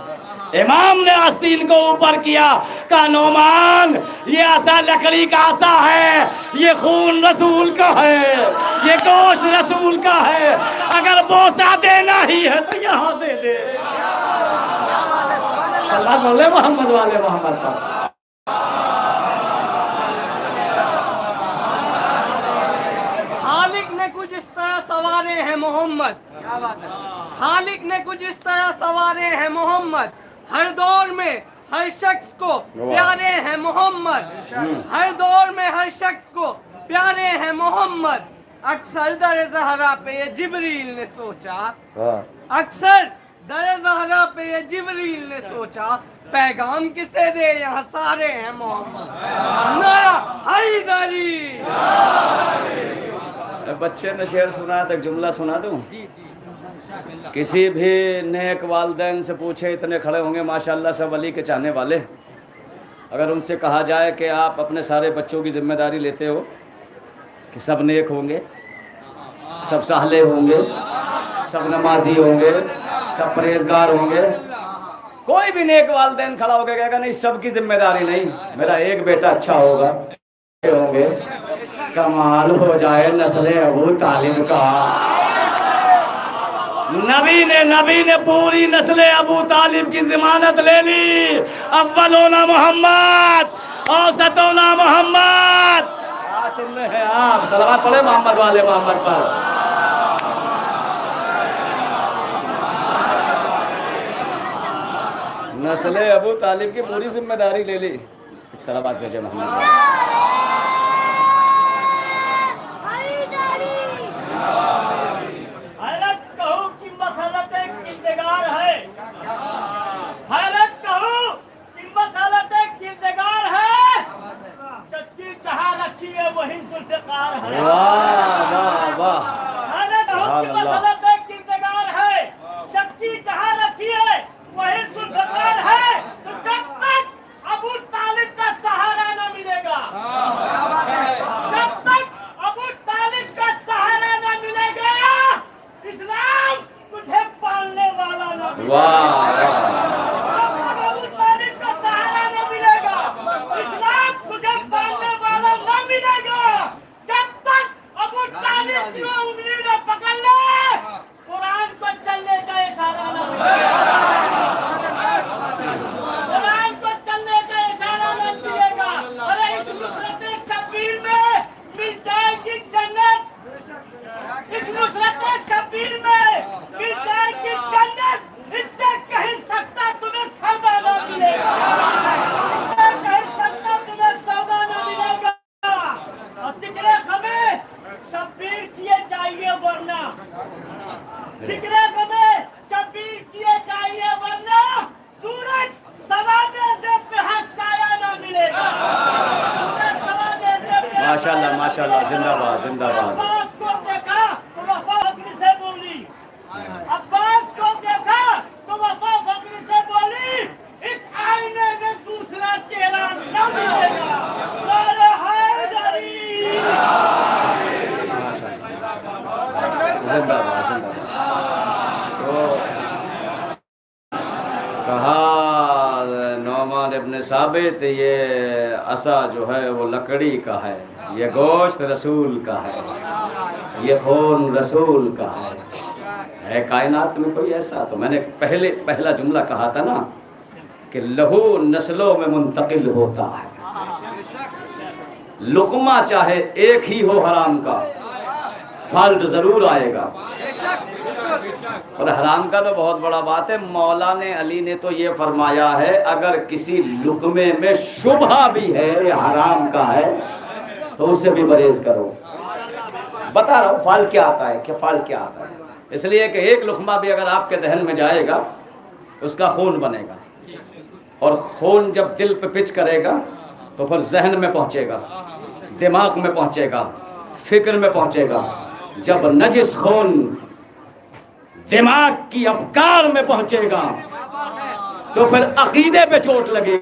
امام نے آستین کو اوپر کیا. کہا نعمان یہ عصا لکڑی کا عصا ہے، یہ خون رسول کا ہے، یہ گوشت رسول کا ہے. اگر بوسہ دینا ہی ہے تو یہاں سے دے. صلی اللہ علیہ محمد والے محمد پر. خالق نے کچھ اس طرح سوارے ہیں محمد، خالق نے کچھ اس طرح سوارے ہیں محمد. ہر دور میں ہر شخص کو پیارے ہیں محمد، ہر دور میں ہر شخص کو پیارے ہیں محمد. اکثر در زہرا پہ یہ جبریل نے سوچا، اکثر در زہرا پہ یہ جبریل نے سوچا پیغام کسے دے یہاں سارے ہیں محمد. نعرہ حیدری. بچے نے شعر سنا تک جملہ سنا دوں. کسی بھی نیک والدین سے پوچھے اتنے کھڑے ہوں گے ماشاءاللہ سب علی کے چاہنے والے. اگر ان سے کہا جائے کہ آپ اپنے سارے بچوں کی ذمہ داری لیتے ہو کہ سب نیک ہوں گے، سب صالح ہوں گے، سب نمازی ہوں گے، سب پرہیزگار ہوں گے، کوئی بھی نیک والدین کھڑا ہو کے کہے گا نہیں سب کی ذمہ داری نہیں، میرا ایک بیٹا اچھا ہوگا، ہوں گے کمال ہو جائے نسل ابو طالب کا. نبی نے پوری نسل ابو طالب کی ضمانت لے لی. اولونا محمد اوسطونا محمد. سن رہے ہیں آپ؟ صلوات پڑھے محمد والے محمد پر. نسل ابو طالب کی پوری ذمہ داری لے لی. صلوات بھیجے محمد والے. ماشاءاللہ ماشاءاللہ زندہ باد زندہ باد. عباس کو دیکھا تو وفا فخر سے بولی، عباس کو دیکھا تو وفا فخر سے بولی اس آئینے میں دوسرا چہرہ نہ ملے گا. نعرہ حیدری. زندہ باد زندہ باد. تو کہا نعمان ابن ثابت یہ عصا جو ہے وہ لکڑی کا ہے، یہ گوشت رسول کا ہے، یہ خون رسول کا ہے کائنات میں کوئی ایسا. تو میں نے پہلا جملہ کہا تھا نا کہ لہو نسلوں میں منتقل ہوتا ہے. لقمہ چاہے ایک ہی ہو حرام کا فالٹ ضرور آئے گا. اور حرام کا تو بہت بڑا بات ہے. مولانا علی نے تو یہ فرمایا ہے اگر کسی لقمے میں شبہ بھی ہے حرام کا ہے تو اس سے بھی پرہیز کرو. بتا رہا ہوں فال کیا آتا ہے کہ فال کیا آتا ہے. اس لیے کہ ایک لقمہ بھی اگر آپ کے دہن میں جائے گا اس کا خون بنے گا، اور خون جب دل پہ پچ کرے گا تو پھر ذہن میں پہنچے گا، دماغ میں پہنچے گا، فکر میں پہنچے گا۔ جب نجس خون دماغ کی افکار میں پہنچے گا تو پھر عقیدے پہ چوٹ لگے گی۔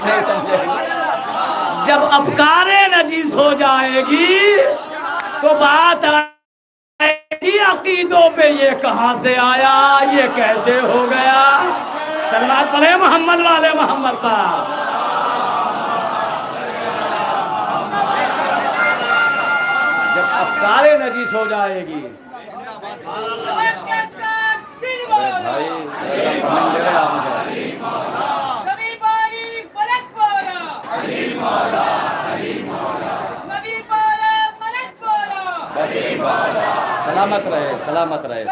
نہیں سمجھے؟ جب افکار نجیس ہو جائے گی تو بات آئے گی عقیدوں پہ، یہ کہاں سے آیا، یہ کیسے ہو گیا۔ صلوات پڑھے محمد والے محمد پر۔ جب افکار نجیس ہو جائے گی بھائی بس سلامت رہے، سلامت رہے۔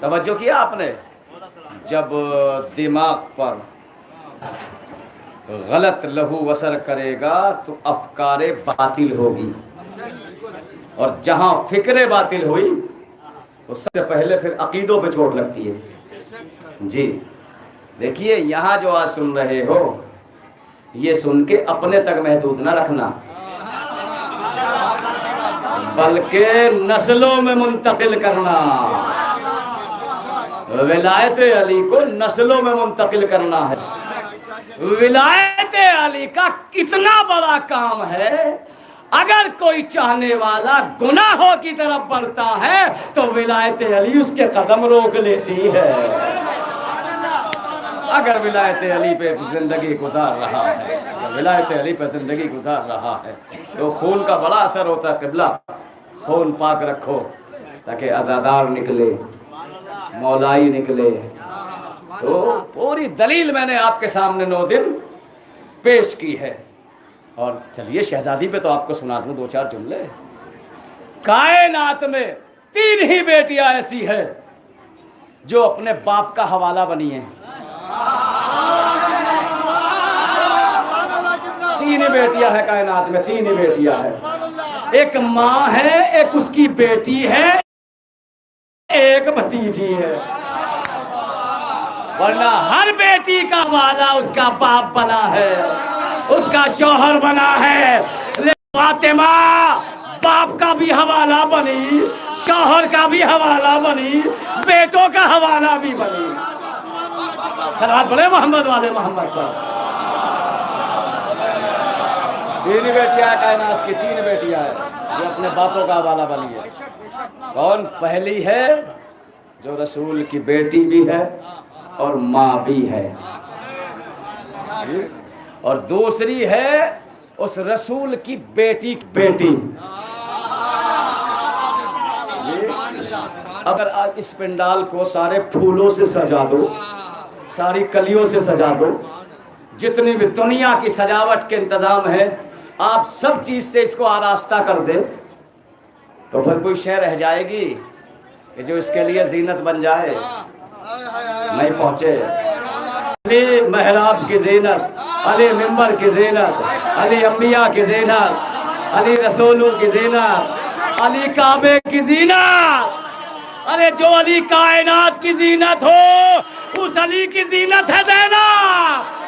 توجہ کیا آپ نے؟ جب دماغ پر غلط لہو اثر کرے گا تو افکار باطل ہوگی، اور جہاں فکر باطل ہوئی تو سب سے پہلے پھر عقیدوں پہ چوٹ لگتی ہے۔ جی دیکھیے، یہاں جو آج سن رہے ہو یہ سن کے اپنے تک محدود نہ رکھنا، بلکہ نسلوں میں منتقل کرنا۔ ولایت علی کو نسلوں میں منتقل کرنا ہے۔ ولایت علی کا کتنا بڑا کام ہے، اگر کوئی چاہنے والا گناہوں کی طرف بڑھتا ہے تو ولایت علی اس کے قدم روک لیتی ہے۔ اگر ولایت علی پہ زندگی گزار رہا ہے، ولایت علی پہ زندگی گزار رہا ہے تو خون کا بڑا اثر ہوتا ہے۔ قبلہ خون پاک رکھو تاکہ عزادار نکلے، مولائی نکلے۔ تو پوری دلیل میں نے آپ کے سامنے 9 دن پیش کی ہے، اور چلیے شہزادی پہ تو آپ کو سنا دوں 2-4 جملے۔ کائنات میں 3 ہی بیٹیاں ایسی ہیں جو اپنے باپ کا حوالہ بنی ہیں۔ 3 بیٹیاں ہیں کائنات میں، 3 بیٹیاں ہیں۔ ایک ماں ہے، ایک اس کی بیٹی ہے، ایک بھتیجی ہے، ورنہ ہر بیٹی کا حوالہ اس کا باپ بنا ہے، اس کا شوہر بنا ہے۔ فاطمہ باپ کا بھی حوالہ بنی، شوہر کا بھی حوالہ بنی، بیٹوں کا حوالہ بھی بنی۔ صلوات پڑھے محمد والے محمد پر۔ 3 بیٹیاں ہیں کائنات کی، 3 بیٹیاں ہیں جو اپنے باپوں کا حوالہ بنی ہے۔ کون؟ پہلی ہے جو رسول کی بیٹی بھی ہے اور ماں بھی ہے، اور دوسری ہے اس رسول کی بیٹی کی بیٹی۔ اگر آپ اس پنڈال کو سارے پھولوں سے سجا دو، ساری کلیوں سے سجا دو، جتنی بھی دنیا کی سجاوٹ کے انتظام ہے، آپ سب چیز سے اس کو آراستہ کر دے تو پھر کوئی شے رہ جائے گی کہ جو اس کے لیے زینت بن جائے؟ نہیں پہنچے۔ علی محراب کی زینت، علی ممبر کی زینت، علی انبیاء کی زینت، علی رسولوں کی زینت، علی کعبے کی زینت۔ ارے جو علی کائنات کی زینت ہو، اس علی کی زینت ہے زینب۔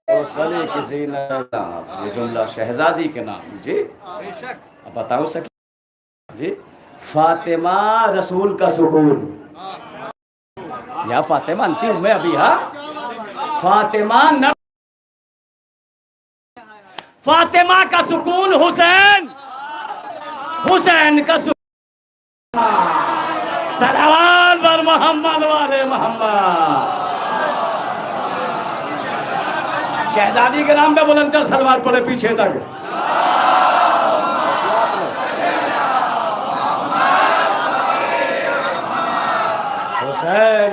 اس علی کی زینت، یہ جملہ شہزادی کے نام۔ جی اب بتاؤ سکی جی، فاطمہ رسول کا سکون، یا فاطمہ انتی ہوں میں ابھی، ہاں فاطمہ کا سکون حسین، حسین کا سکون صلوات بر محمد والے محمد۔ شہزادی کے نام پہ بلند کر صلوات پڑے پیچھے تک۔ حسین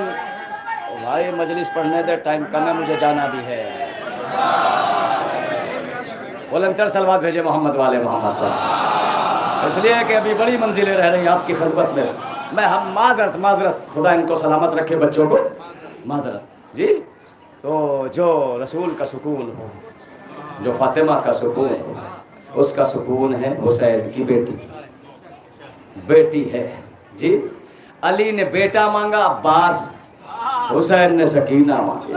بھائی مجلس پڑھنے دے، ٹائم کم ہے، مجھے جانا بھی ہے. والنٹر سلوات بھیجے محمد والے محمد پر، اس لیے کہ ابھی بڑی منزلیں رہ رہی ہیں آپ کی خدمت میں. میں ہم معذرت خدا ان کو سلامت رکھے، بچوں کو معذرت. جی تو جو رسول کا سکون ہو، جو فاطمہ کا سکون ہو، اس کا سکون ہے حسین کی بیٹی ہے. جی علی نے بیٹا مانگا عباس، حسین نے سکینہ مانگی.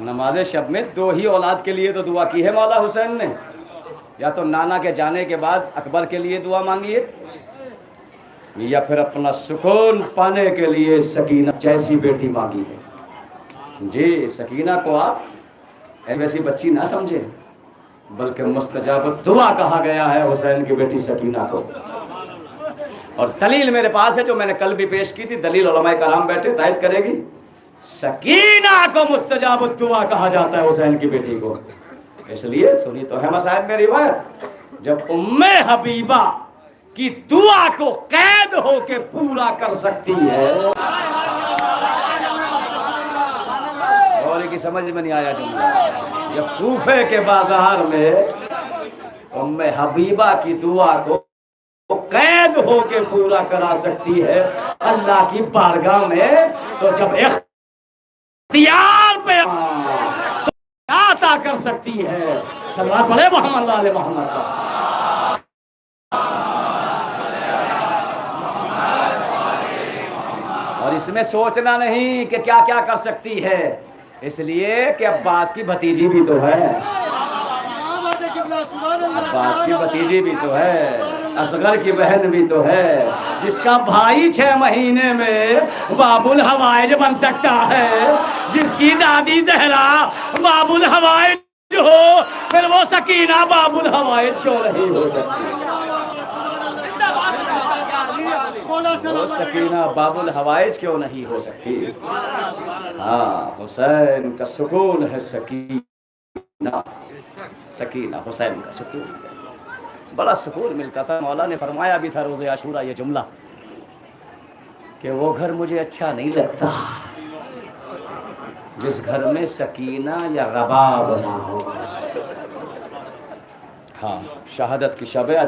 نماز شب میں 2 ہی اولاد کے لیے تو دعا کی ہے مولا حسین نے، یا تو نانا کے جانے کے بعد اکبر کے لیے دعا مانگی ہے، یا پھر اپنا سکون پانے کے لیے سکینہ جیسی بیٹی مانگی ہے. جی سکینہ کو آپ ویسی بچی نہ سمجھے، بلکہ مستجاب دعا کہا گیا ہے حسین کی بیٹی سکینہ کو. اور دلیل میرے پاس ہے جو میں نے کل بھی پیش کی تھی، دلیل علماء کرام بیٹھے تائید کرے گی. سکینہ کو مستجاب الدعا کہا جاتا ہے حسین کی بیٹی کو. اس لیے سنی تو ہے مصاحب میں روایت، جب ام حبیبہ کی دعا کو قید ہو کے پورا کر سکتی ہے. اور کی سمجھ میں نہیں آیا جملہ، جب کوفے کے بازار میں ام حبیبہ کی دعا کو قید ہو کے پورا کرا سکتی ہے اللہ کی بارگاہ میں، تو جب اختیار پہ عطا کر سکتی ہے. صلوات پڑھے محمد علیہ محمد کا. اور اس میں سوچنا نہیں کہ کیا کیا کر سکتی ہے، اس لیے کہ عباس کی بھتیجی بھی تو ہے، عباس کی بھتیجی بھی تو ہے، اصغر کی بہن بھی تو ہے، جس کا بھائی 6 مہینے میں باب الحوائج بن سکتا ہے، جس کی دادی زہرا باب الحوائج ہو، پھر وہ سکینہ باب الحوائج کیوں نہیں ہو سکتی؟ وہ سکینہ باب الحوائج کیوں نہیں ہو سکتی؟ ہاں حسین کا سکون ہے سکینہ، سکینہ حسین کا سکون ہے. بڑا سکون ملتا تھا. مولا نے فرمایا بھی تھا روز عاشورہ یہ جملہ کہ وہ گھر مجھے اچھا نہیں لگتا جس گھر میں سکینہ یا رباب نہ ہو. ہاں شہادت کی شب ہے،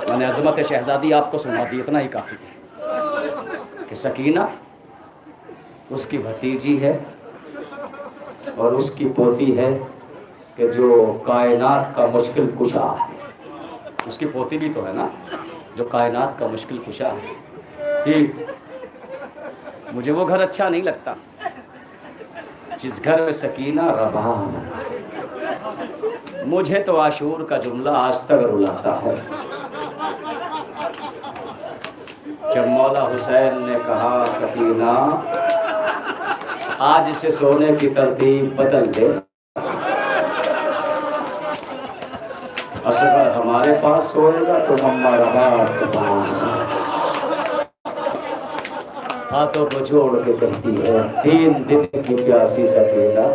میں نے عظمت شہزادی آپ کو سنا دی، اتنا ہی کافی ہے کہ سکینہ اس کی بھتیجی ہے اور اس کی پوتی ہے کہ جو کائنات کا مشکل کشا ہے. اس کی پوتی بھی تو ہے نا جو کائنات کا مشکل کشا ہے. ٹھیک، مجھے وہ گھر اچھا نہیں لگتا جس گھر میں سکینہ رباب. مجھے تو عاشور کا جملہ آج تک رلاتا ہے کہ مولا حسین نے کہا سکینہ آج سے سونے کی ترتیب بدل دے، اصغر ہمارے پاس سوئے گا تو مما رباب کے پاس. ہاتھوں کو جوڑ کے کہتی ہے 3 دن کی پیاسی سکینہ،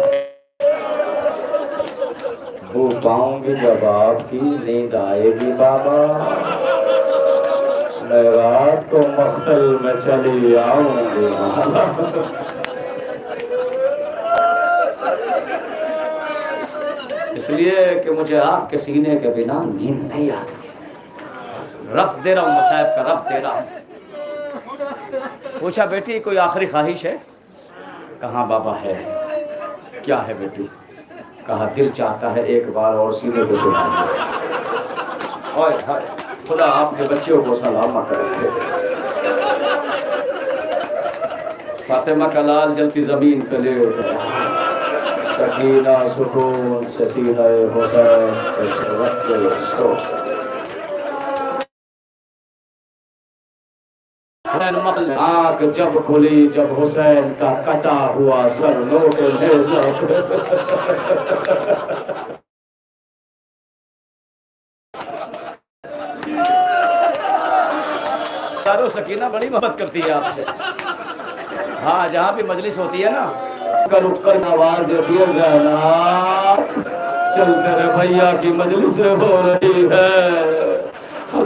وہ پاؤں گی جب آپ کی نیند آئے گی بابا، میں رات کو مختل میں چلی آؤں گی. اس لیے کہ مجھے آپ کے سینے کے بنا نیند نہیں آتی. ربط دے رہا ہوں مصائب کا، ربط دے رہا ہوں. پوچھا بیٹی کوئی آخری خواہش ہے؟ کہاں بابا ہے. کیا ہے بیٹی؟ کہا دل چاہتا ہے ایک بار اور سینے پہ سو جائے. خدا آپ کے بچوں کو سلامت رکھے. فاطمہ کا لال جلتی زمین پہ لے سکینہ سکون سے سینہ حسین رکھ کے سو. آنکھ جب کھلی جب حسین کا کٹا ہوا سر لوٹ نیزہ سارو. سکینہ بڑی محبت کرتی ہے آپ سے. ہاں جہاں بھی مجلس ہوتی ہے نا رک کر آواز دیتی ہے زینب چل تیرے بھیا کی مجلس ہو رہی ہے.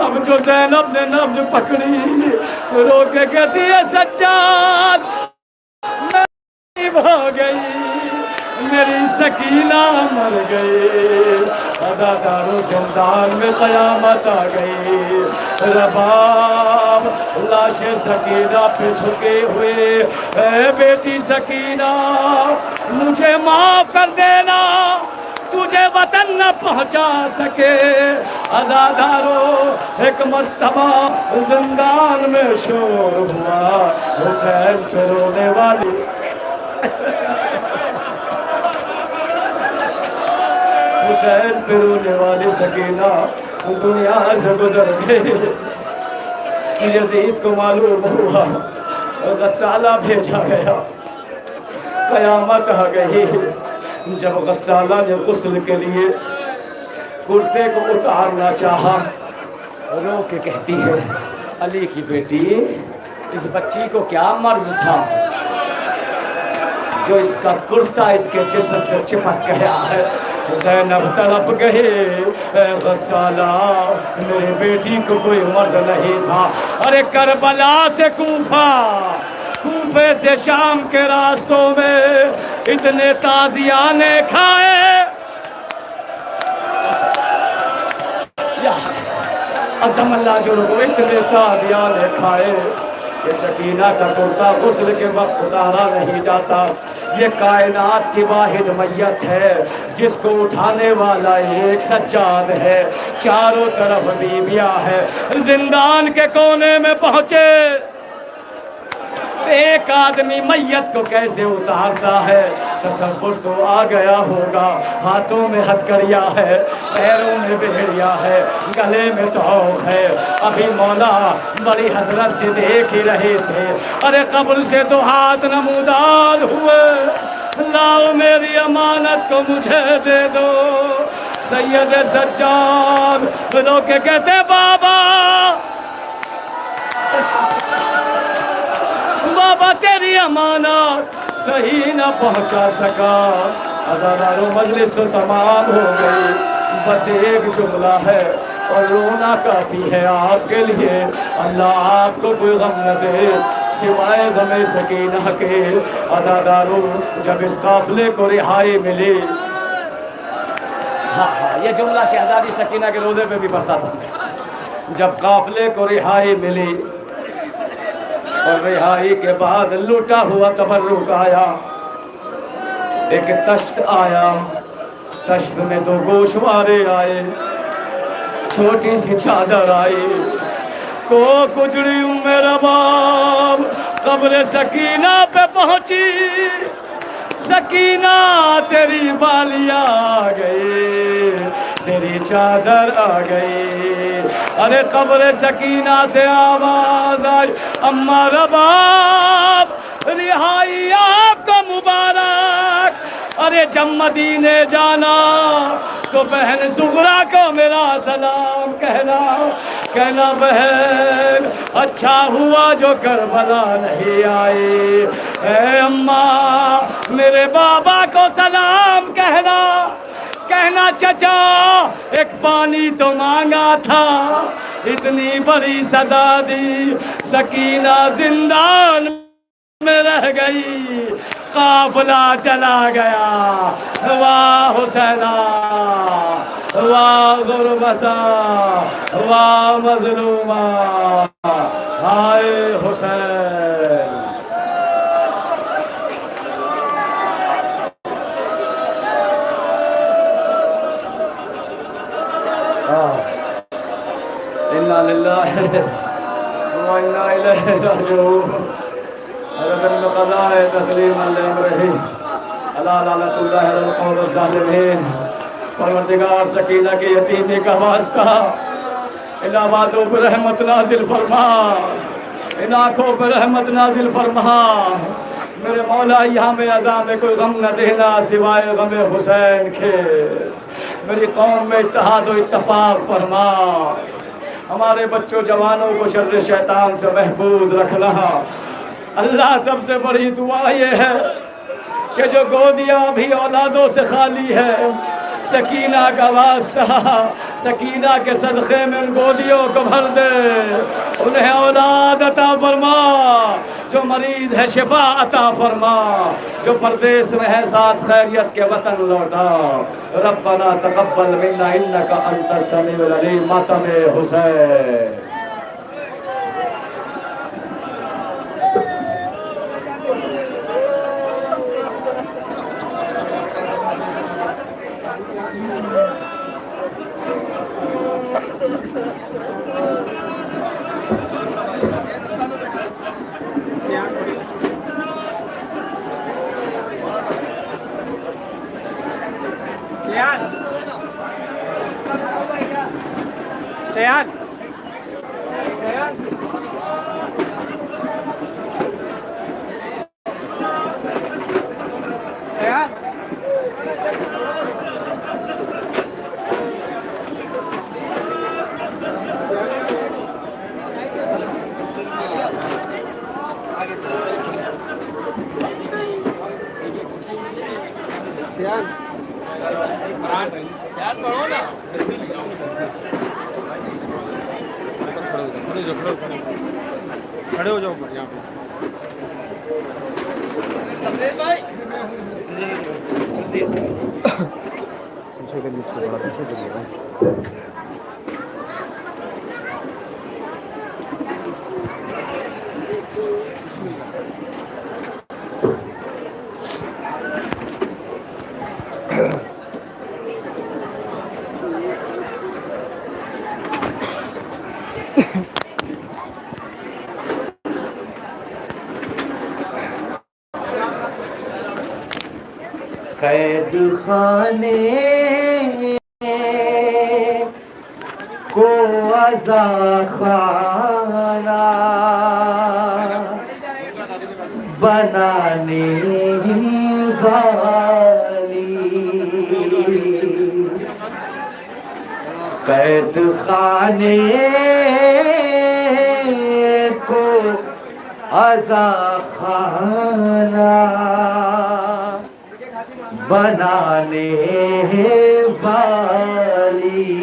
اب جو زینب نے نبض پکڑی رو کے کہتی ہے سجاد میں ہو گئی میری سکینہ مر گئی عزاداروں زندان میں قیامت آ گئی رباب لاش سکینہ پہ جھکے ہوئے اے بیٹی سکینہ مجھے معاف کر دینا تجھے وطن نہ پہنچا سکے عزاداروں ایک مرتبہ زندان میں شور ہوا حسین پہ رونے والی حسین پہ رونے والی سکینہ دنیا سے گزر گئی یزید کو معلوم ہوا غسالہ بھیجا گیا قیامت آ گئی جب غسالہ نے غسل کے لیے کرتے کو اتارنا چاہا رو کے کہتی ہے علی کی بیٹی اس بچی کو کیا مرض تھا جو اس کا کرتا اس کے جسم سے چپک گیا ہے زینب تڑپ گئے اے غسالہ میری بیٹی کو کوئی مرض نہیں تھا ارے کربلا سے کوفے سے شام کے راستوں میں اتنے تازیانے کھائے عظم اللہ جو لوگ اتنے تازیانے کھائے یہ سکینہ کا کرتا غسل کے وقت اتارا نہیں جاتا یہ کائنات کی واحد میت ہے جس کو اٹھانے والا ایک سجاد ہے چاروں طرف بیویاں ہے زندان کے کونے میں پہنچے ایک آدمی میت کو کیسے اتارتا ہے تصور تو آ گیا ہوگا ہاتھوں میں ہتھکڑیاں ہے پیروں میں بیڑیا ہے گلے میں توق ہے ابھی مولا بڑی حسرت سے دیکھ ہی رہے تھے ارے قبر سے تو ہاتھ نمودار ہوئے لاؤ میری امانت کو مجھے دے دو سید سجاد لوگ کے کہتے بابا بابا تیری امانت صحیح نہ پہنچا سکا ہزاروں مجلس تو تمام ہو گئی بس ایک جملہ ہے اور رونا کافی ہے آپ کے لیے اللہ آپ کو کوئی غم نہ دے سوائے غم سکینہ کے عزاداروں جب اس قافلے کو رہائی ملی یہ جملہ شہزادی سکینہ کے روزے پہ بھی پڑھتا تھا جب قافلے کو رہائی ملی اور رہائی کے بعد لوٹا ہوا تبرک آیا ایک تشت آیا تشت میں 2 گوشوارے آئے چھوٹی سی چادر آئی کو کجڑی رباب قبر سکینہ پہ پہنچی سکینہ تیری بالیاں آ گئی تیری چادر آ گئی ارے قبر سکینہ سے آواز آئی اما رباب رہائی آپ کو مبارک ارے جب مدینے جانا تو بہن زغرا کو میرا سلام کہنا بہن اچھا ہوا جو کربلا نہیں آئی اے اماں میرے بابا کو سلام کہنا چچا ایک پانی تو مانگا تھا اتنی بڑی سزا دی سکینہ زندان میں رہ گئی قافلہ چلا گیا واہ حسینہ واہ غربتہ واہ مظلومہ ہائے حسین اِنَّا لِلَّهِ وَإِنَّا إِلَيْهِ رَاجِعُونَ ربنا قضاء تسلیما لامرہ الا لعنۃ اللہ علی القوم الظالمین پروردگار سکینہ کی یتیمی کا واسطہ ان آوازوں پر رحمت نازل فرما ان آنکھوں پر رحمت نازل فرما میرے مولا یہاں میں عذاب میں کوئی غم نہ دینا سوائے غم حسین کے میری قوم میں اتحاد و اتفاق فرما ہمارے بچوں جوانوں کو شر شیطان سے محفوظ رکھنا اللہ سب سے بڑی دعا یہ ہے کہ جو گودیاں بھی اولادوں سے خالی ہے سکینہ کا واسطہ سکینہ کے صدقے میں ان گودیوں کو بھر دے انہیں اولاد عطا فرما جو مریض ہے شفا عطا فرما جو پردیس میں ہے ساتھ خیریت کے وطن لوٹا ربنا تقبل منا انک انت السمیع العلیم ماتم حسین کھڑے ہو جاؤ یہاں پہ پیچھے کریے اس کو بڑا پیچھے کریے قید خانے کو عزاخانہ بنانے والی قید خانے کو عزاخانہ بنانے والی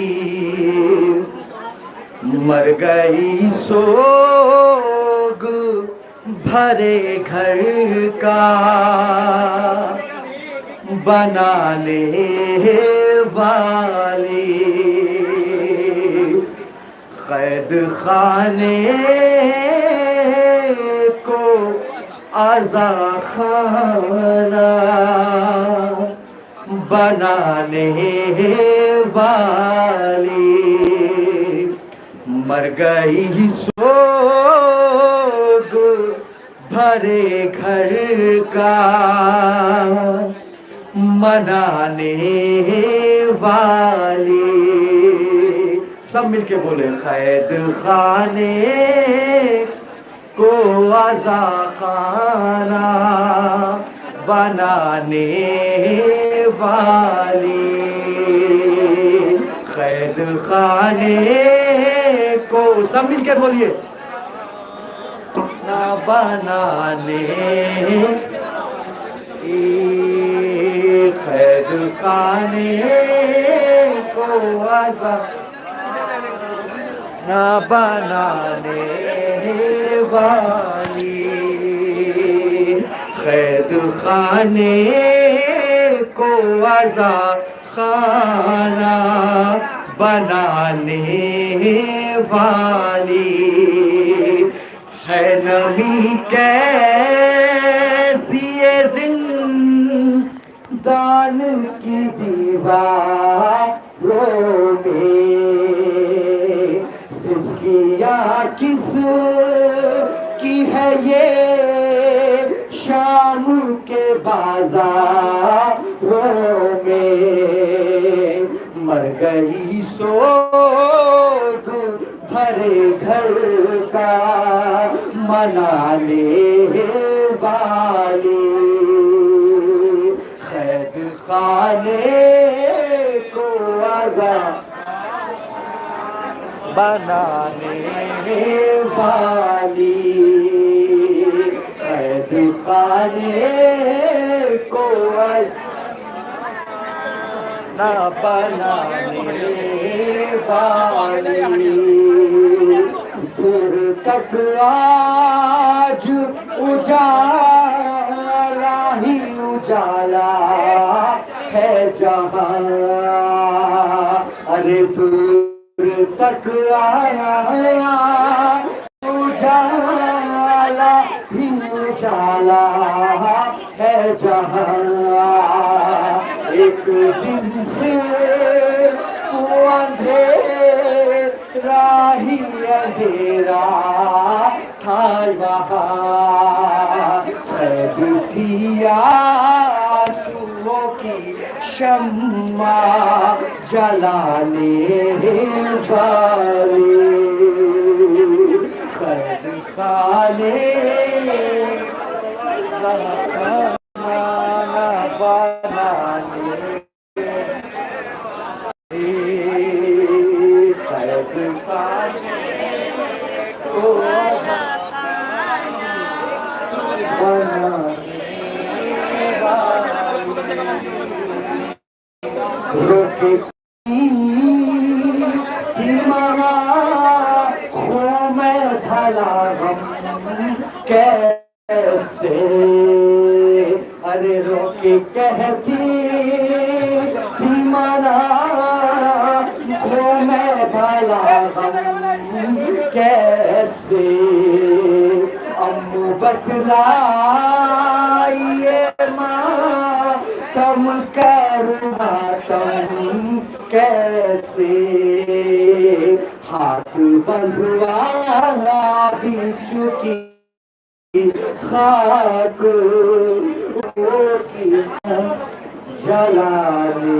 مر گئی سوگ بھرے گھر کا بنانے والی قید خانے کو عزاخانہ بنانے والی مر گئی سوگ بھرے گھر کا منانے والی سب مل کے بولے قید خانے کو عزاخانہ بنانے والی قید خانے کو سب مل کے بولیے نہ بنانے قید خانے کو نہ بنانے والی قید خانے کو عزاخانہ بنانے والی ہے نمی کیسی زندان کی دیواروں میں سسکیاں کس کی ہے یہ شام کے بازاروں میں مر گئی سوگ بھرے گھر کا منانے والی قید خانے کو بنانے والی قید خانے کو نہ بنانے والی دور تک آج اجالا ہی اجالا ہے جہاں ارے دور تک آیا اجالا ہی اجالا ہے جہاں ایک دن سے وہ اندھیرا ہی اندھیرا تھا وہاں قید تھی آنسوؤں کی شمع جلانے والی قید خانے زمانہ بنانے قید خانے کو روکے تھی مانا خوں میں بھلا غم کیسے ارے روکے کہتی تھی مانا خوں میں بھلا غم کیسے امو بتلائیے ماں تم کرنا تم کیسے ہاتھ بندھوایا بھی چکی خاک کی جلانے